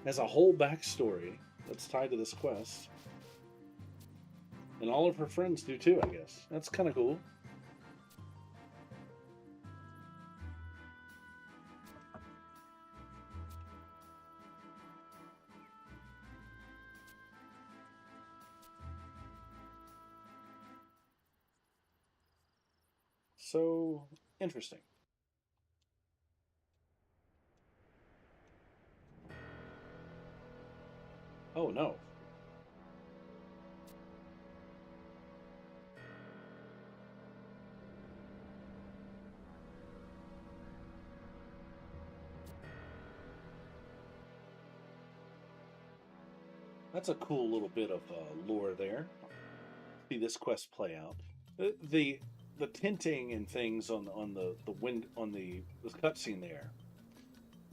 has a whole backstory that's tied to this quest. And all of her friends do too, I guess. That's kind of cool. So, interesting. Oh no. That's a cool little bit of lore there. See this quest play out. The tinting and things on the wind on the cutscene there,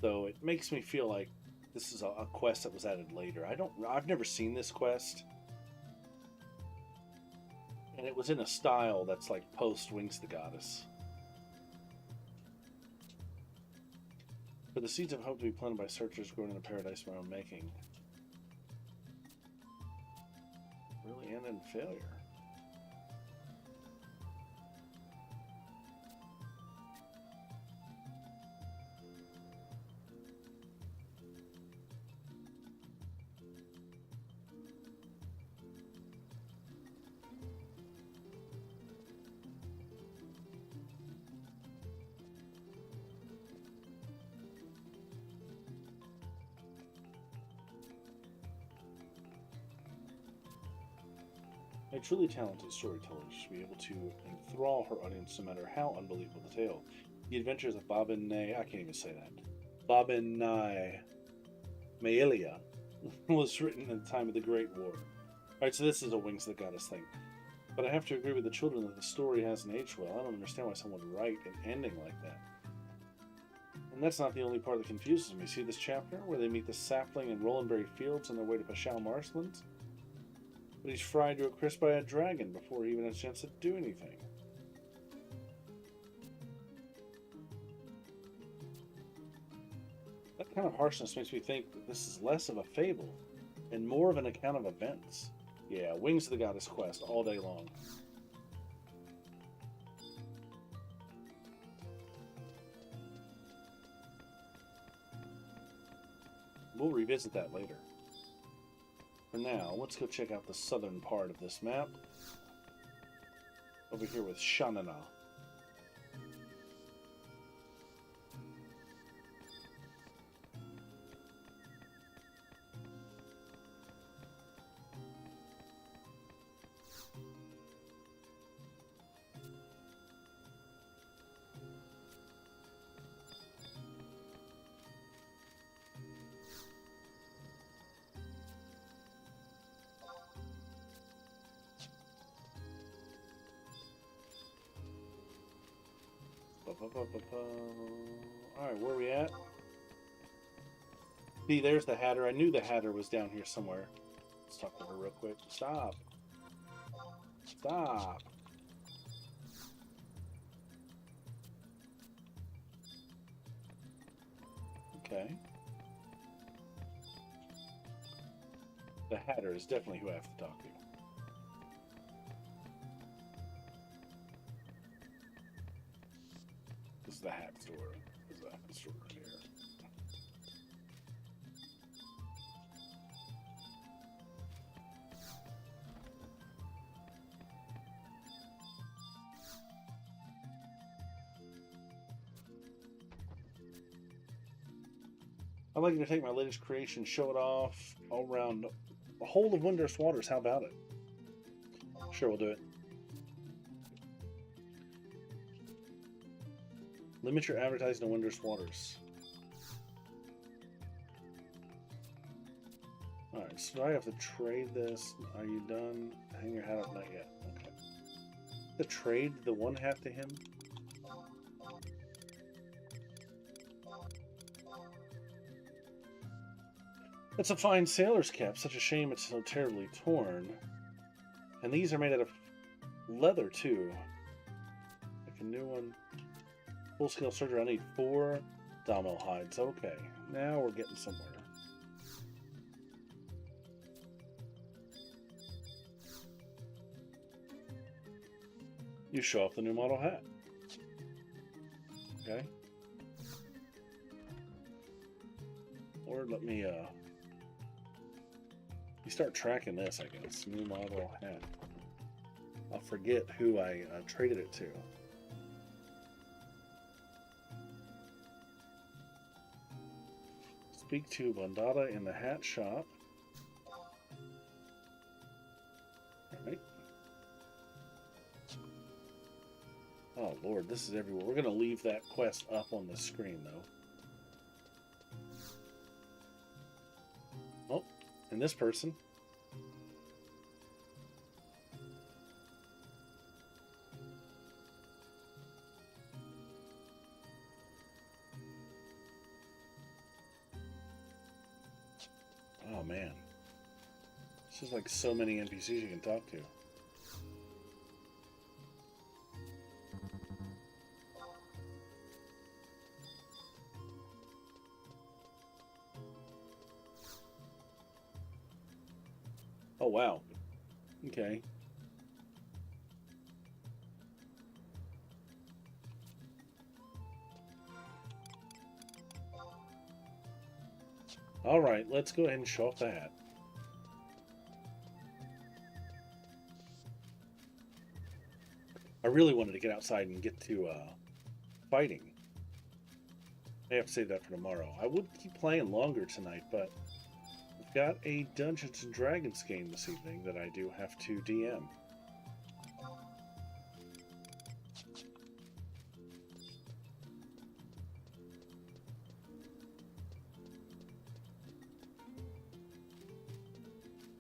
though, it makes me feel like this is a quest that was added later. I've never seen this quest, and it was in a style that's like post Wings the Goddess. For the seeds of hope to be planted by searchers growing in a paradise of my own making. Really ended in failure. A truly talented storyteller should be able to enthrall her audience no matter how unbelievable the tale. The adventures of Bobbin I can't even say that. Bobbin Maelia was written at the time of the Great War. Alright, so this is a Wings of the Goddess thing. But I have to agree with the children that the story hasn't aged well. I don't understand why someone would write an ending like that. And that's not the only part that confuses me. See this chapter where they meet the sapling in Rolandberry Fields on their way to Pashao Marshlands? But he's fried to a crisp by a dragon before he even has a chance to do anything. That kind of harshness makes me think that this is less of a fable and more of an account of events. Yeah, Wings of the Goddess quest all day long. We'll revisit that later. For now, let's go check out the southern part of this map. Over here with Shanana. Alright, where are we at? See, there's the Hatter. I knew the Hatter was down here somewhere. Let's talk to her real quick. Stop. Stop. Okay. The Hatter is definitely who I have to talk to. This is the hat store. This is the hat store right here. I'd like you to take my latest creation, show it off all around the whole of Windurst waters. How about it? Sure, we'll do it. Limit your advertising to Windurst waters. Alright, so I have to trade this. Are you done? Hang your hat up, not yet. Okay. To trade the one hat to him? It's a fine sailor's cap. Such a shame it's so terribly torn. And these are made out of leather, too. Like a new one. Full-scale surgery, I need 4 domino hides. Okay, now we're getting somewhere. You show off the new model hat. Okay. Or let me, you start tracking this, I guess. New model hat. I'll forget who I traded it to. Speak to Bandada in the hat shop. Alright. Oh lord, this is everywhere. We're going to leave that quest up on the screen, though. Oh, and this person. Oh man. This is like so many NPCs you can talk to. Oh wow. Okay. All right, let's go ahead and show off the hat. I really wanted to get outside and get to fighting. I have to save that for tomorrow. I would keep playing longer tonight, but I've got a Dungeons and Dragons game this evening that I do have to DM.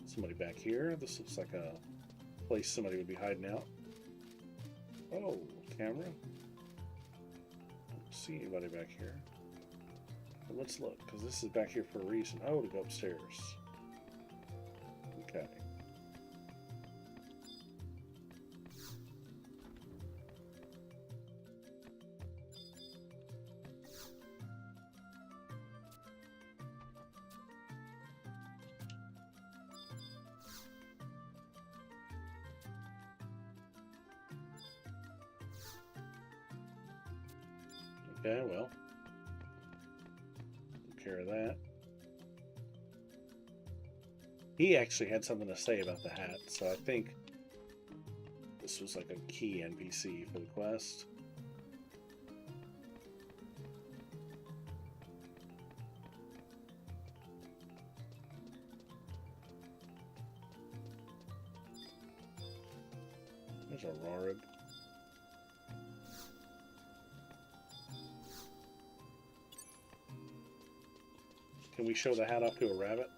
Somebody back here. This looks like a place somebody would be hiding out. Oh, camera. I don't see anybody back here. But let's look, because this is back here for a reason. Oh, to go upstairs. Okay. Okay, well, take care of that. He actually had something to say about the hat, so I think this was like a key NPC for the quest. There's a Rarib. Can we show the hat off to a rabbit?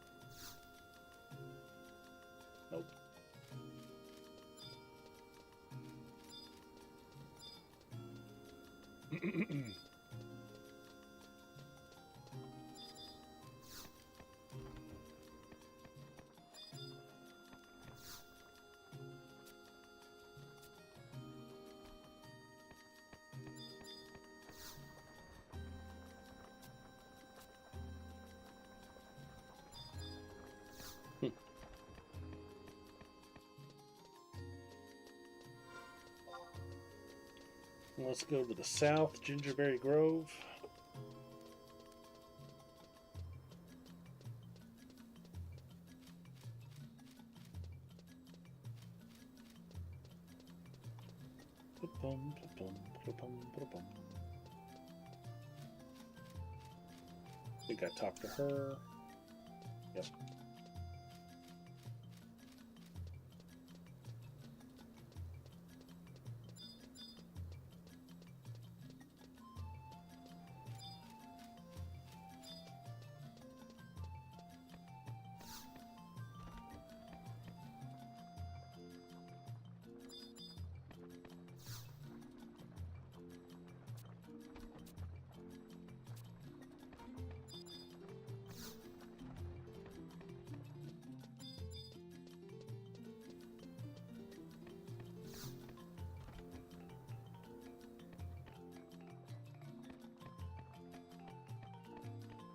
Nope. Let's go to the south, Gingerberry Grove. think I talked to her. Yep.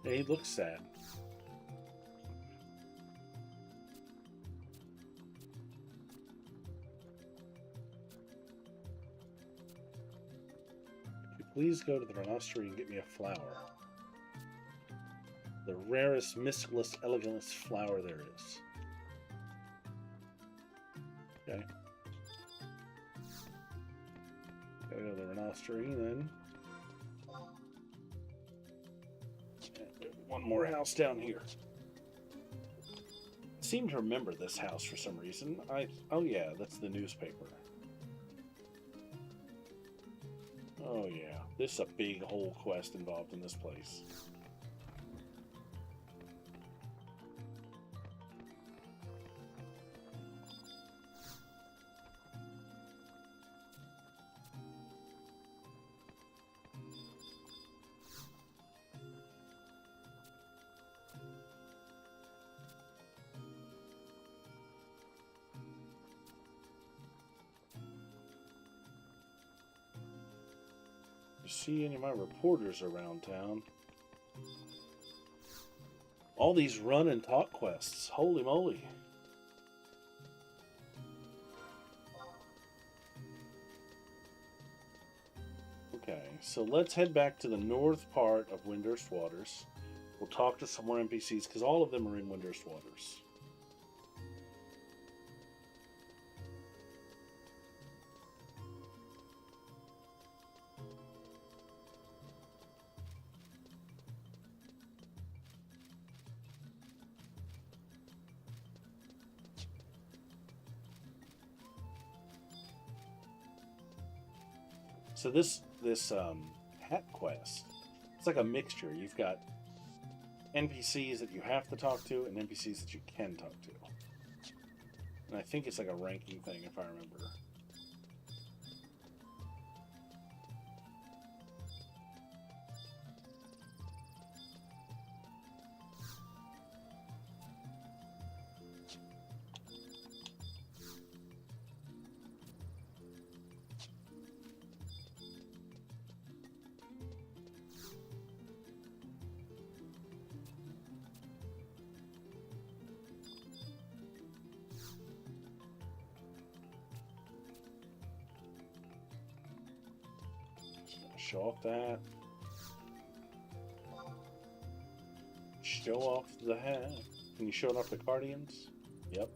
He looks sad. Could you please go to the rhinoceros and get me a flower? The rarest, mysticalist, elegantest flower there is. Okay. Gotta go to the rhinoceros then. One more house down here. I seem to remember this house for some reason. Oh yeah, that's the newspaper. Oh yeah, this is a big whole quest involved in this place. See any of my reporters around town? All these run and talk quests. Holy moly. Okay, so let's head back to the north part of Windurst Waters. We'll talk to some more NPCs because all of them are in Windurst Waters. So this hat quest, it's like a mixture. You've got NPCs that you have to talk to and NPCs that you can talk to. And I think it's like a ranking thing if I remember. Show off that. Show off the hat. Can you show it off the Guardians? Yep.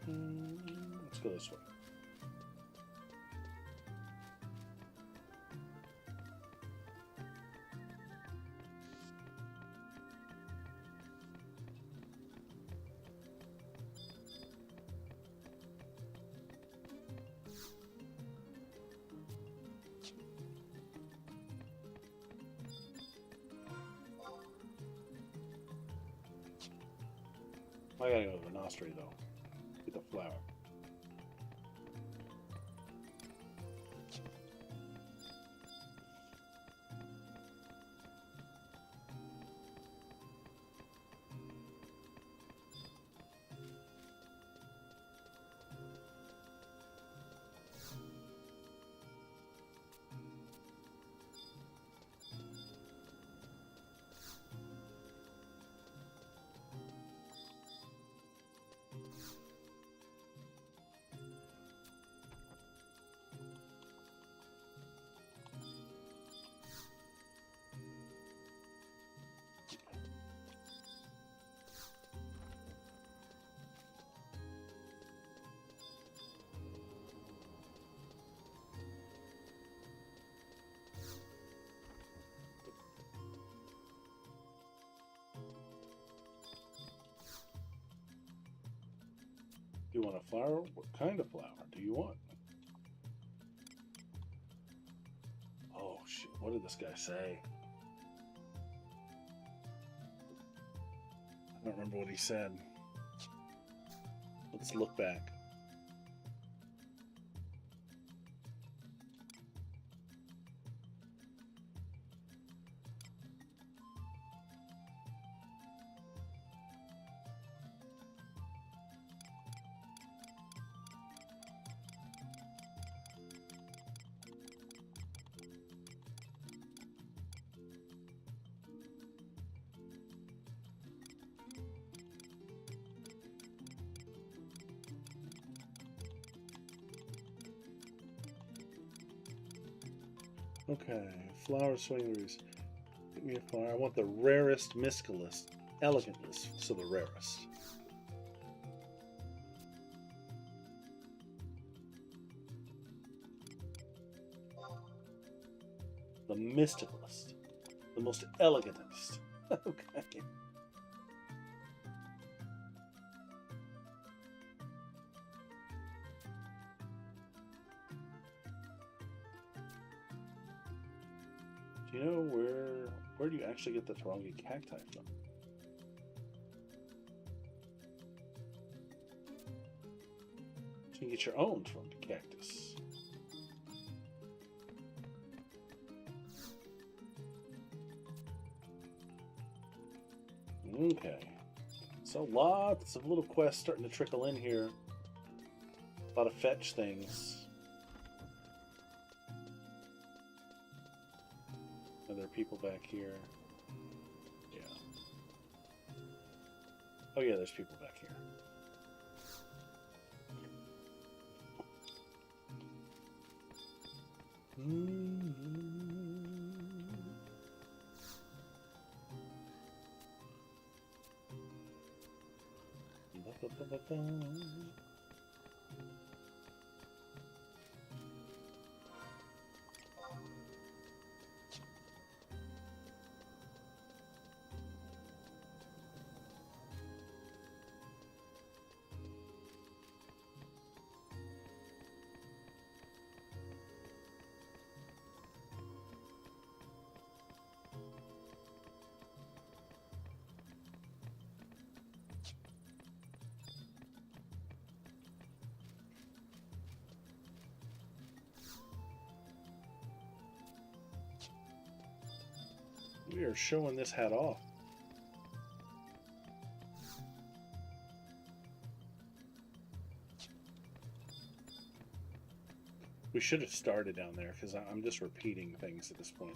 Let's go this way. I gotta go to the Nostri though. Get the flower. Do you want a flower? What kind of flower do you want? Oh, shit. What did this guy say? I don't remember what he said. Let's look back. Okay, flower swingers. Give me a flower. I want the rarest miscalus. Elegantness, so the rarest. The mysticalist. The most elegantest. Okay. Do you know where do you actually get the Tarongi cacti from? So you can get your own Tarongi cactus. Okay. So lots of little quests starting to trickle in here. A lot of fetch things. Are there people back here? Yeah. Oh yeah, there's people back here. We are showing this hat off. We should have started down there because I'm just repeating things at this point.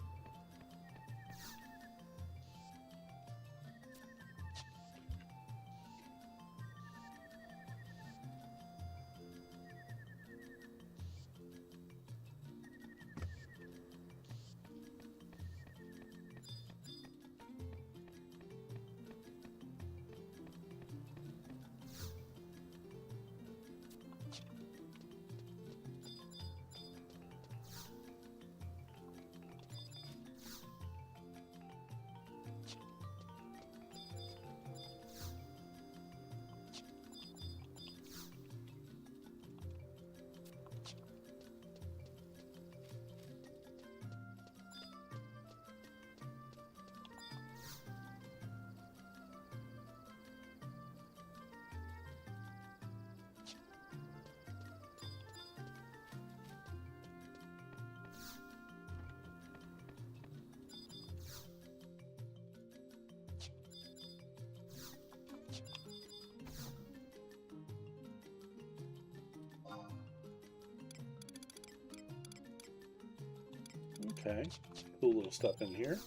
Okay, cool little stuff in here.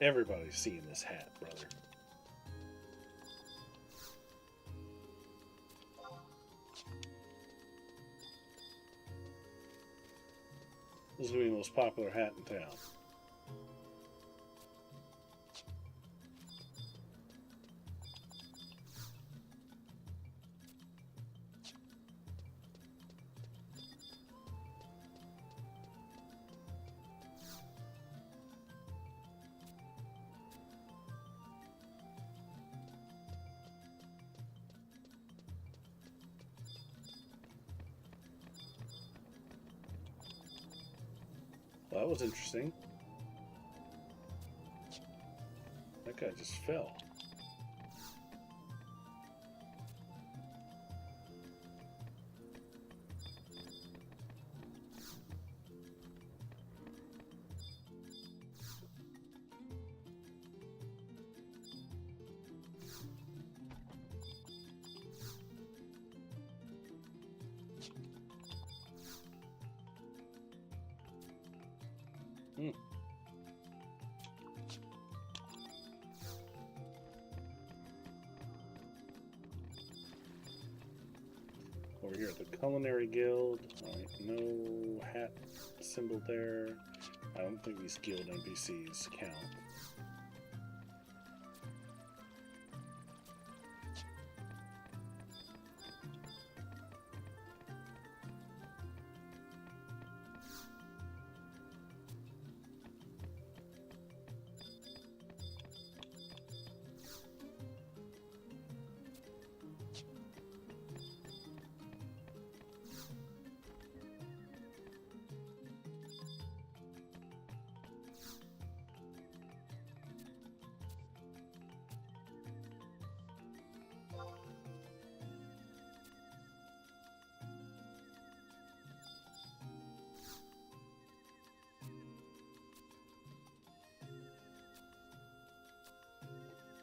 Everybody's seeing this hat, brother. This is going to be the most popular hat in town. Well, that was interesting. That guy just fell. Hmm. Over here at the Culinary Guild. Alright, no hat symbol there. I don't think these guild NPCs count.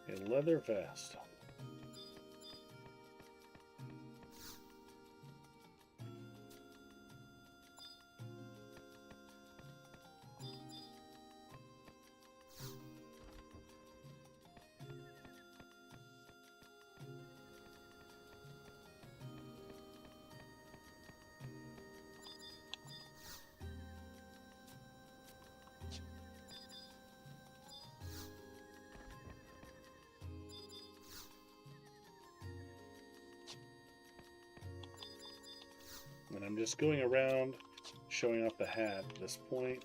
A leather vest. And I'm just going around showing off the hat at this point.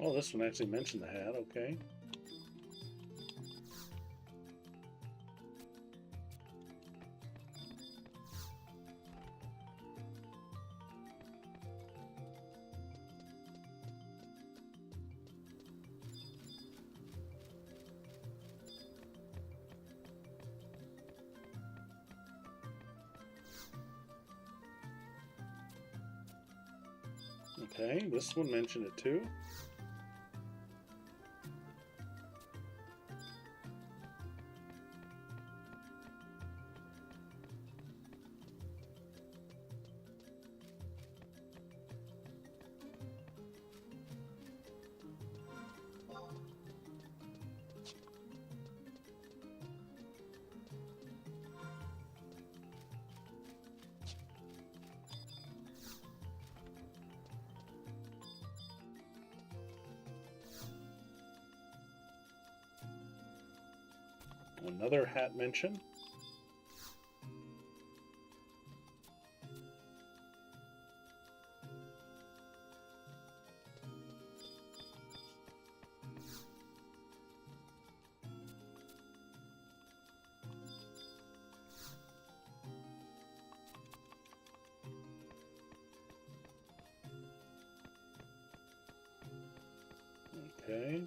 Oh, this one actually mentioned the hat, okay. Okay, this one mentioned it too. Another hat mention. Okay.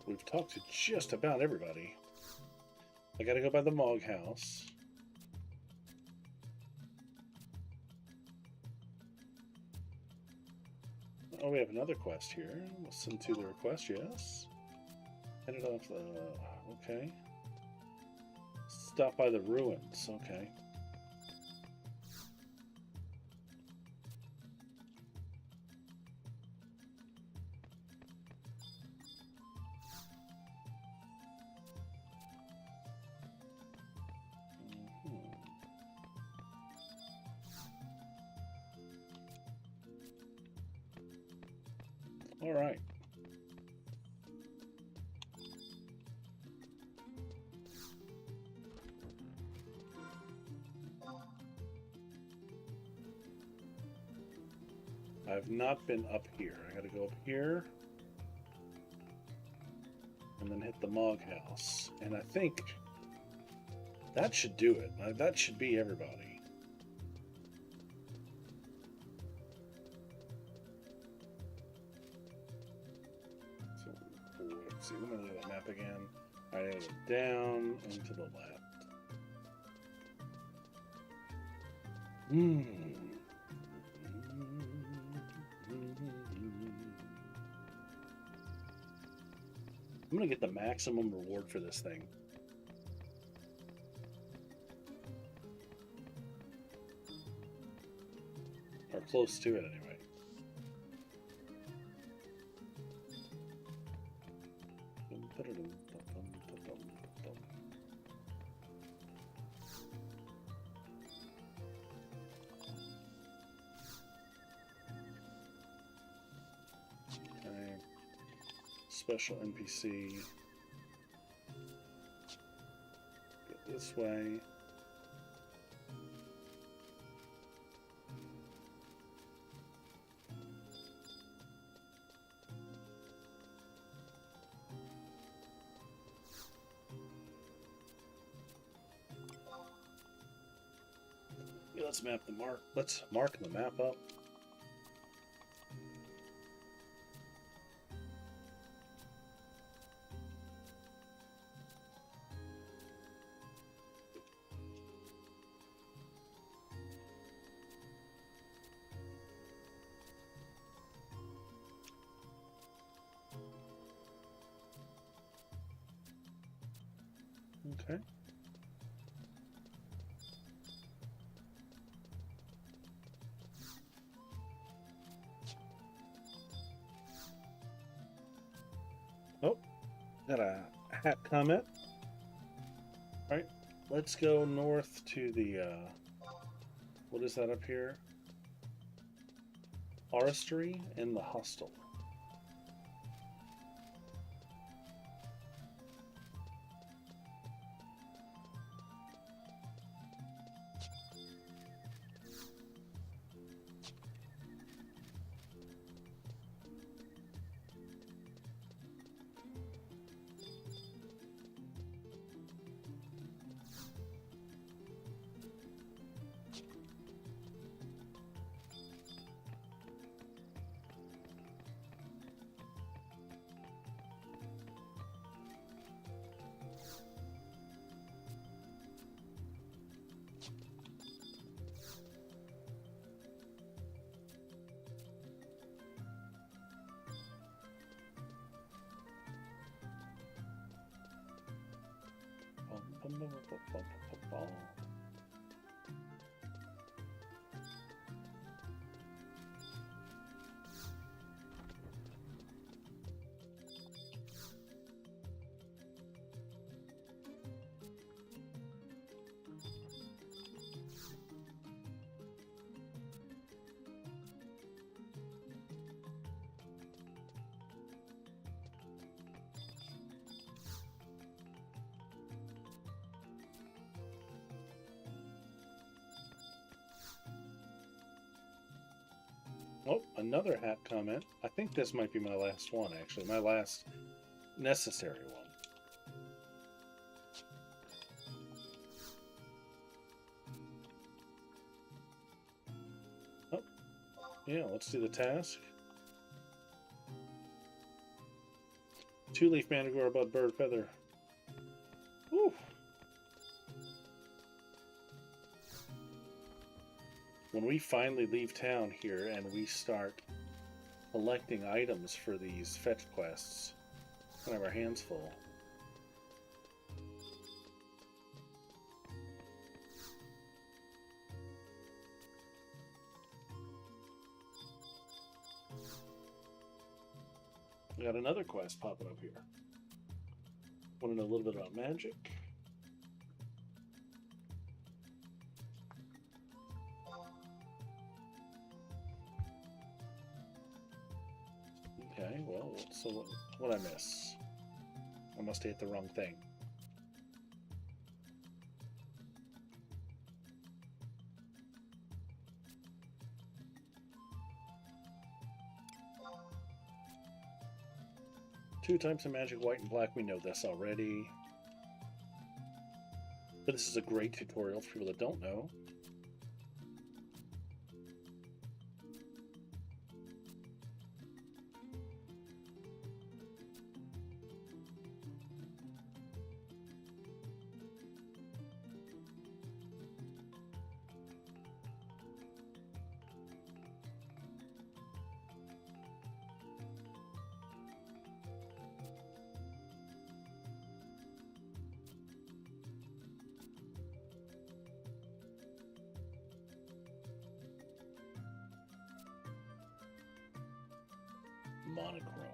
We've talked to just about everybody. I gotta go by the Mog House. Oh, we have another quest here. Listen to the request, yes. Headed off the... okay. Stop by the ruins, okay. All right. I've not been up here. I gotta go up here and then hit the Mog House. And I think that should do it. That should be everybody. So let's see. Let me look at that map again. I gotta go down and to the left. I'm gonna get the maximum reward for this thing. Or close to it, anyway. Okay. Special NPC. Go this way. Yeah, let's map the mark. Let's mark the map up. Okay. Oh, got a hat comment. All right, let's go north to the, what is that up here? Aristry and the Hostel. Oh, another hat comment. I think this might be my last one, actually. My last necessary one. Oh, yeah, let's do the task. 2-leaf manticore, bud, bird, feather. Woo! When we finally leave town here and we start collecting items for these fetch quests, we're gonna have our hands full. We got another quest popping up here. Want to know a little bit about magic? Okay, well, so what I miss? I must have hit the wrong thing. Two types of magic, white and black. We know this already. But this is a great tutorial for people that don't know. Monochrome.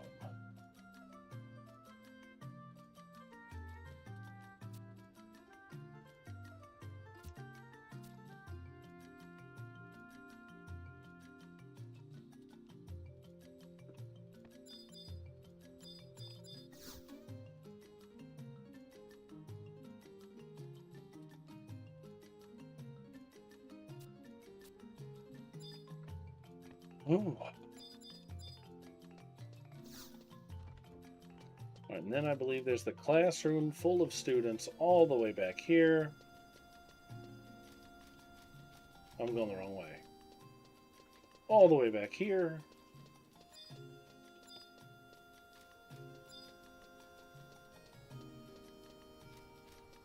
Ooh. And then I believe there's the classroom full of students all the way back here. I'm going the wrong way. All the way back here.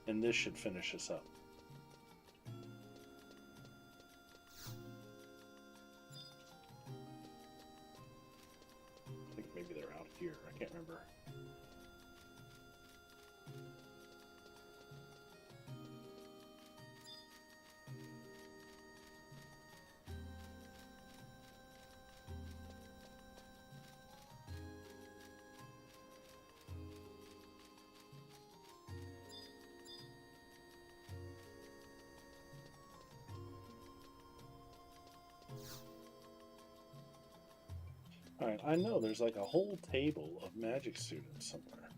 And this should finish us up. I think maybe they're out here. I can't remember. Alright, I know there's like a whole table of magic students somewhere.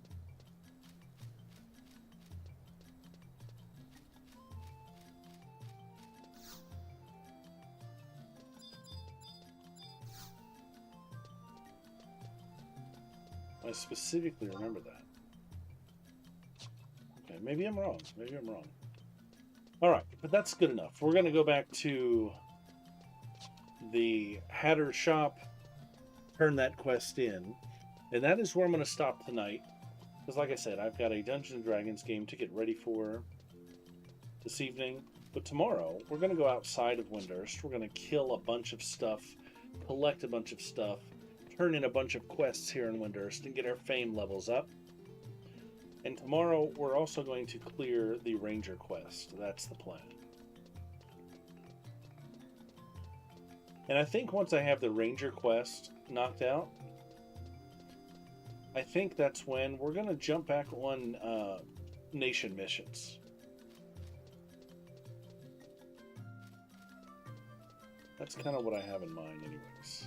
I specifically remember that. Okay, maybe I'm wrong. Maybe I'm wrong. Alright, but that's good enough. We're going to go back to the Hatter shop, turn that quest in, and that is where I'm going to stop tonight. Because like I said, I've got a Dungeons & Dragons game to get ready for this evening. But tomorrow, we're going to go outside of Windurst. We're going to kill a bunch of stuff, collect a bunch of stuff, turn in a bunch of quests here in Windurst, and get our fame levels up. And tomorrow, we're also going to clear the Ranger quest. That's the plan. And I think once I have the Ranger quest knocked out, I think that's when we're going to jump back on nation missions. That's kind of what I have in mind anyways.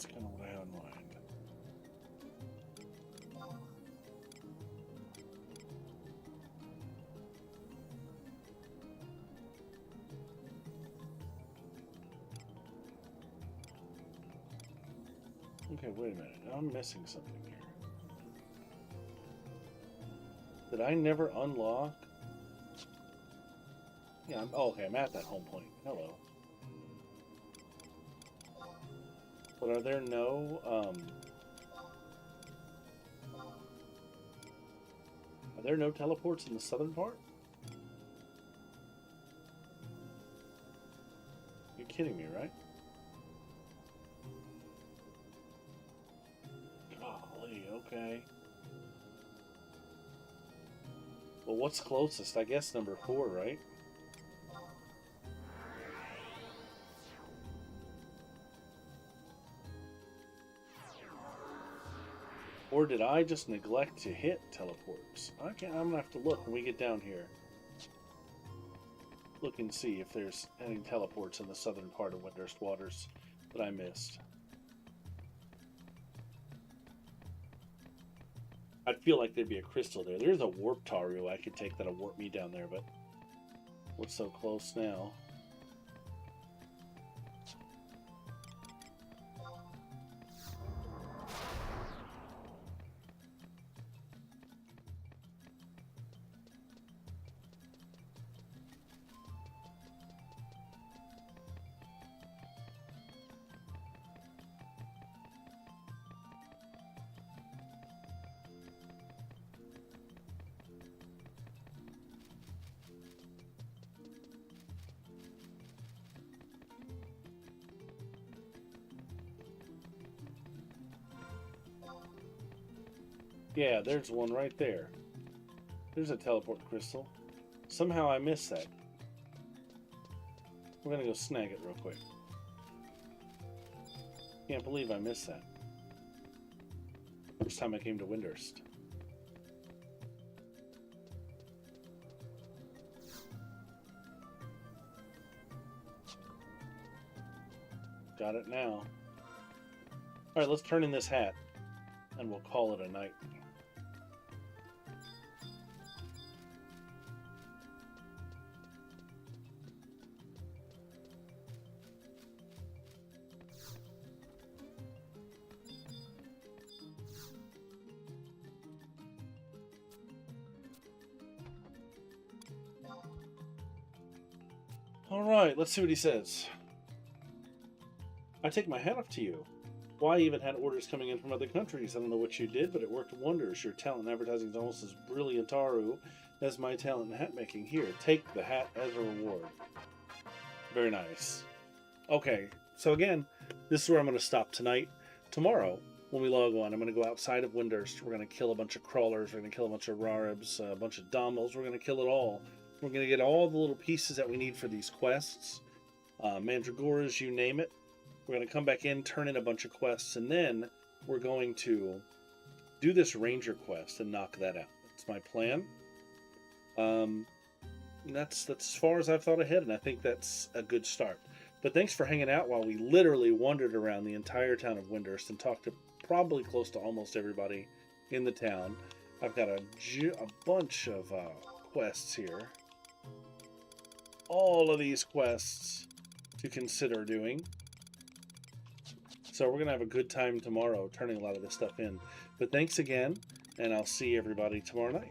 That's kind of what I had in mind. Okay, wait a minute. I'm missing something here. Did I never unlock? Yeah, okay, I'm at that home point. Hello. But are there no, are there no teleports in the southern part? You're kidding me, right? Golly, okay. Well, what's closest? I guess number 4, right? Or did I just neglect to hit teleports? I'm gonna have to look when we get down here. Look and see if there's any teleports in the southern part of Windurst Waters that I missed. I'd feel like there'd be a crystal there. There's a warp Taru I could take that'll warp me down there, but what's so close now? Yeah, there's one right there. There's a teleport crystal. Somehow I missed that. We're gonna go snag it real quick. Can't believe I missed that. First time I came to Windurst. Got it now. Alright, let's turn in this hat and we'll call it a night. Alright, let's see what he says. I take my hat off to you. Why, I even had orders coming in from other countries. I don't know what you did, but it worked wonders. Your talent in advertising is almost as brilliant, Taru, as my talent in hat making. Here, take the hat as a reward. Very nice. Okay, so again, this is where I'm going to stop tonight. Tomorrow, when we log on, I'm going to go outside of Windurst. We're going to kill a bunch of crawlers. We're going to kill a bunch of Raribs, a bunch of Dommels. We're going to kill it all. We're going to get all the little pieces that we need for these quests. Mandragoras, you name it. We're going to come back in, turn in a bunch of quests, and then we're going to do this ranger quest and knock that out. That's my plan. That's as far as I've thought ahead, and I think that's a good start. But thanks for hanging out while we literally wandered around the entire town of Windurst and talked to probably close to almost everybody in the town. I've got a bunch of quests here. All of these quests to consider doing. So we're going to have a good time tomorrow turning a lot of this stuff in. But thanks again, and I'll see everybody tomorrow night.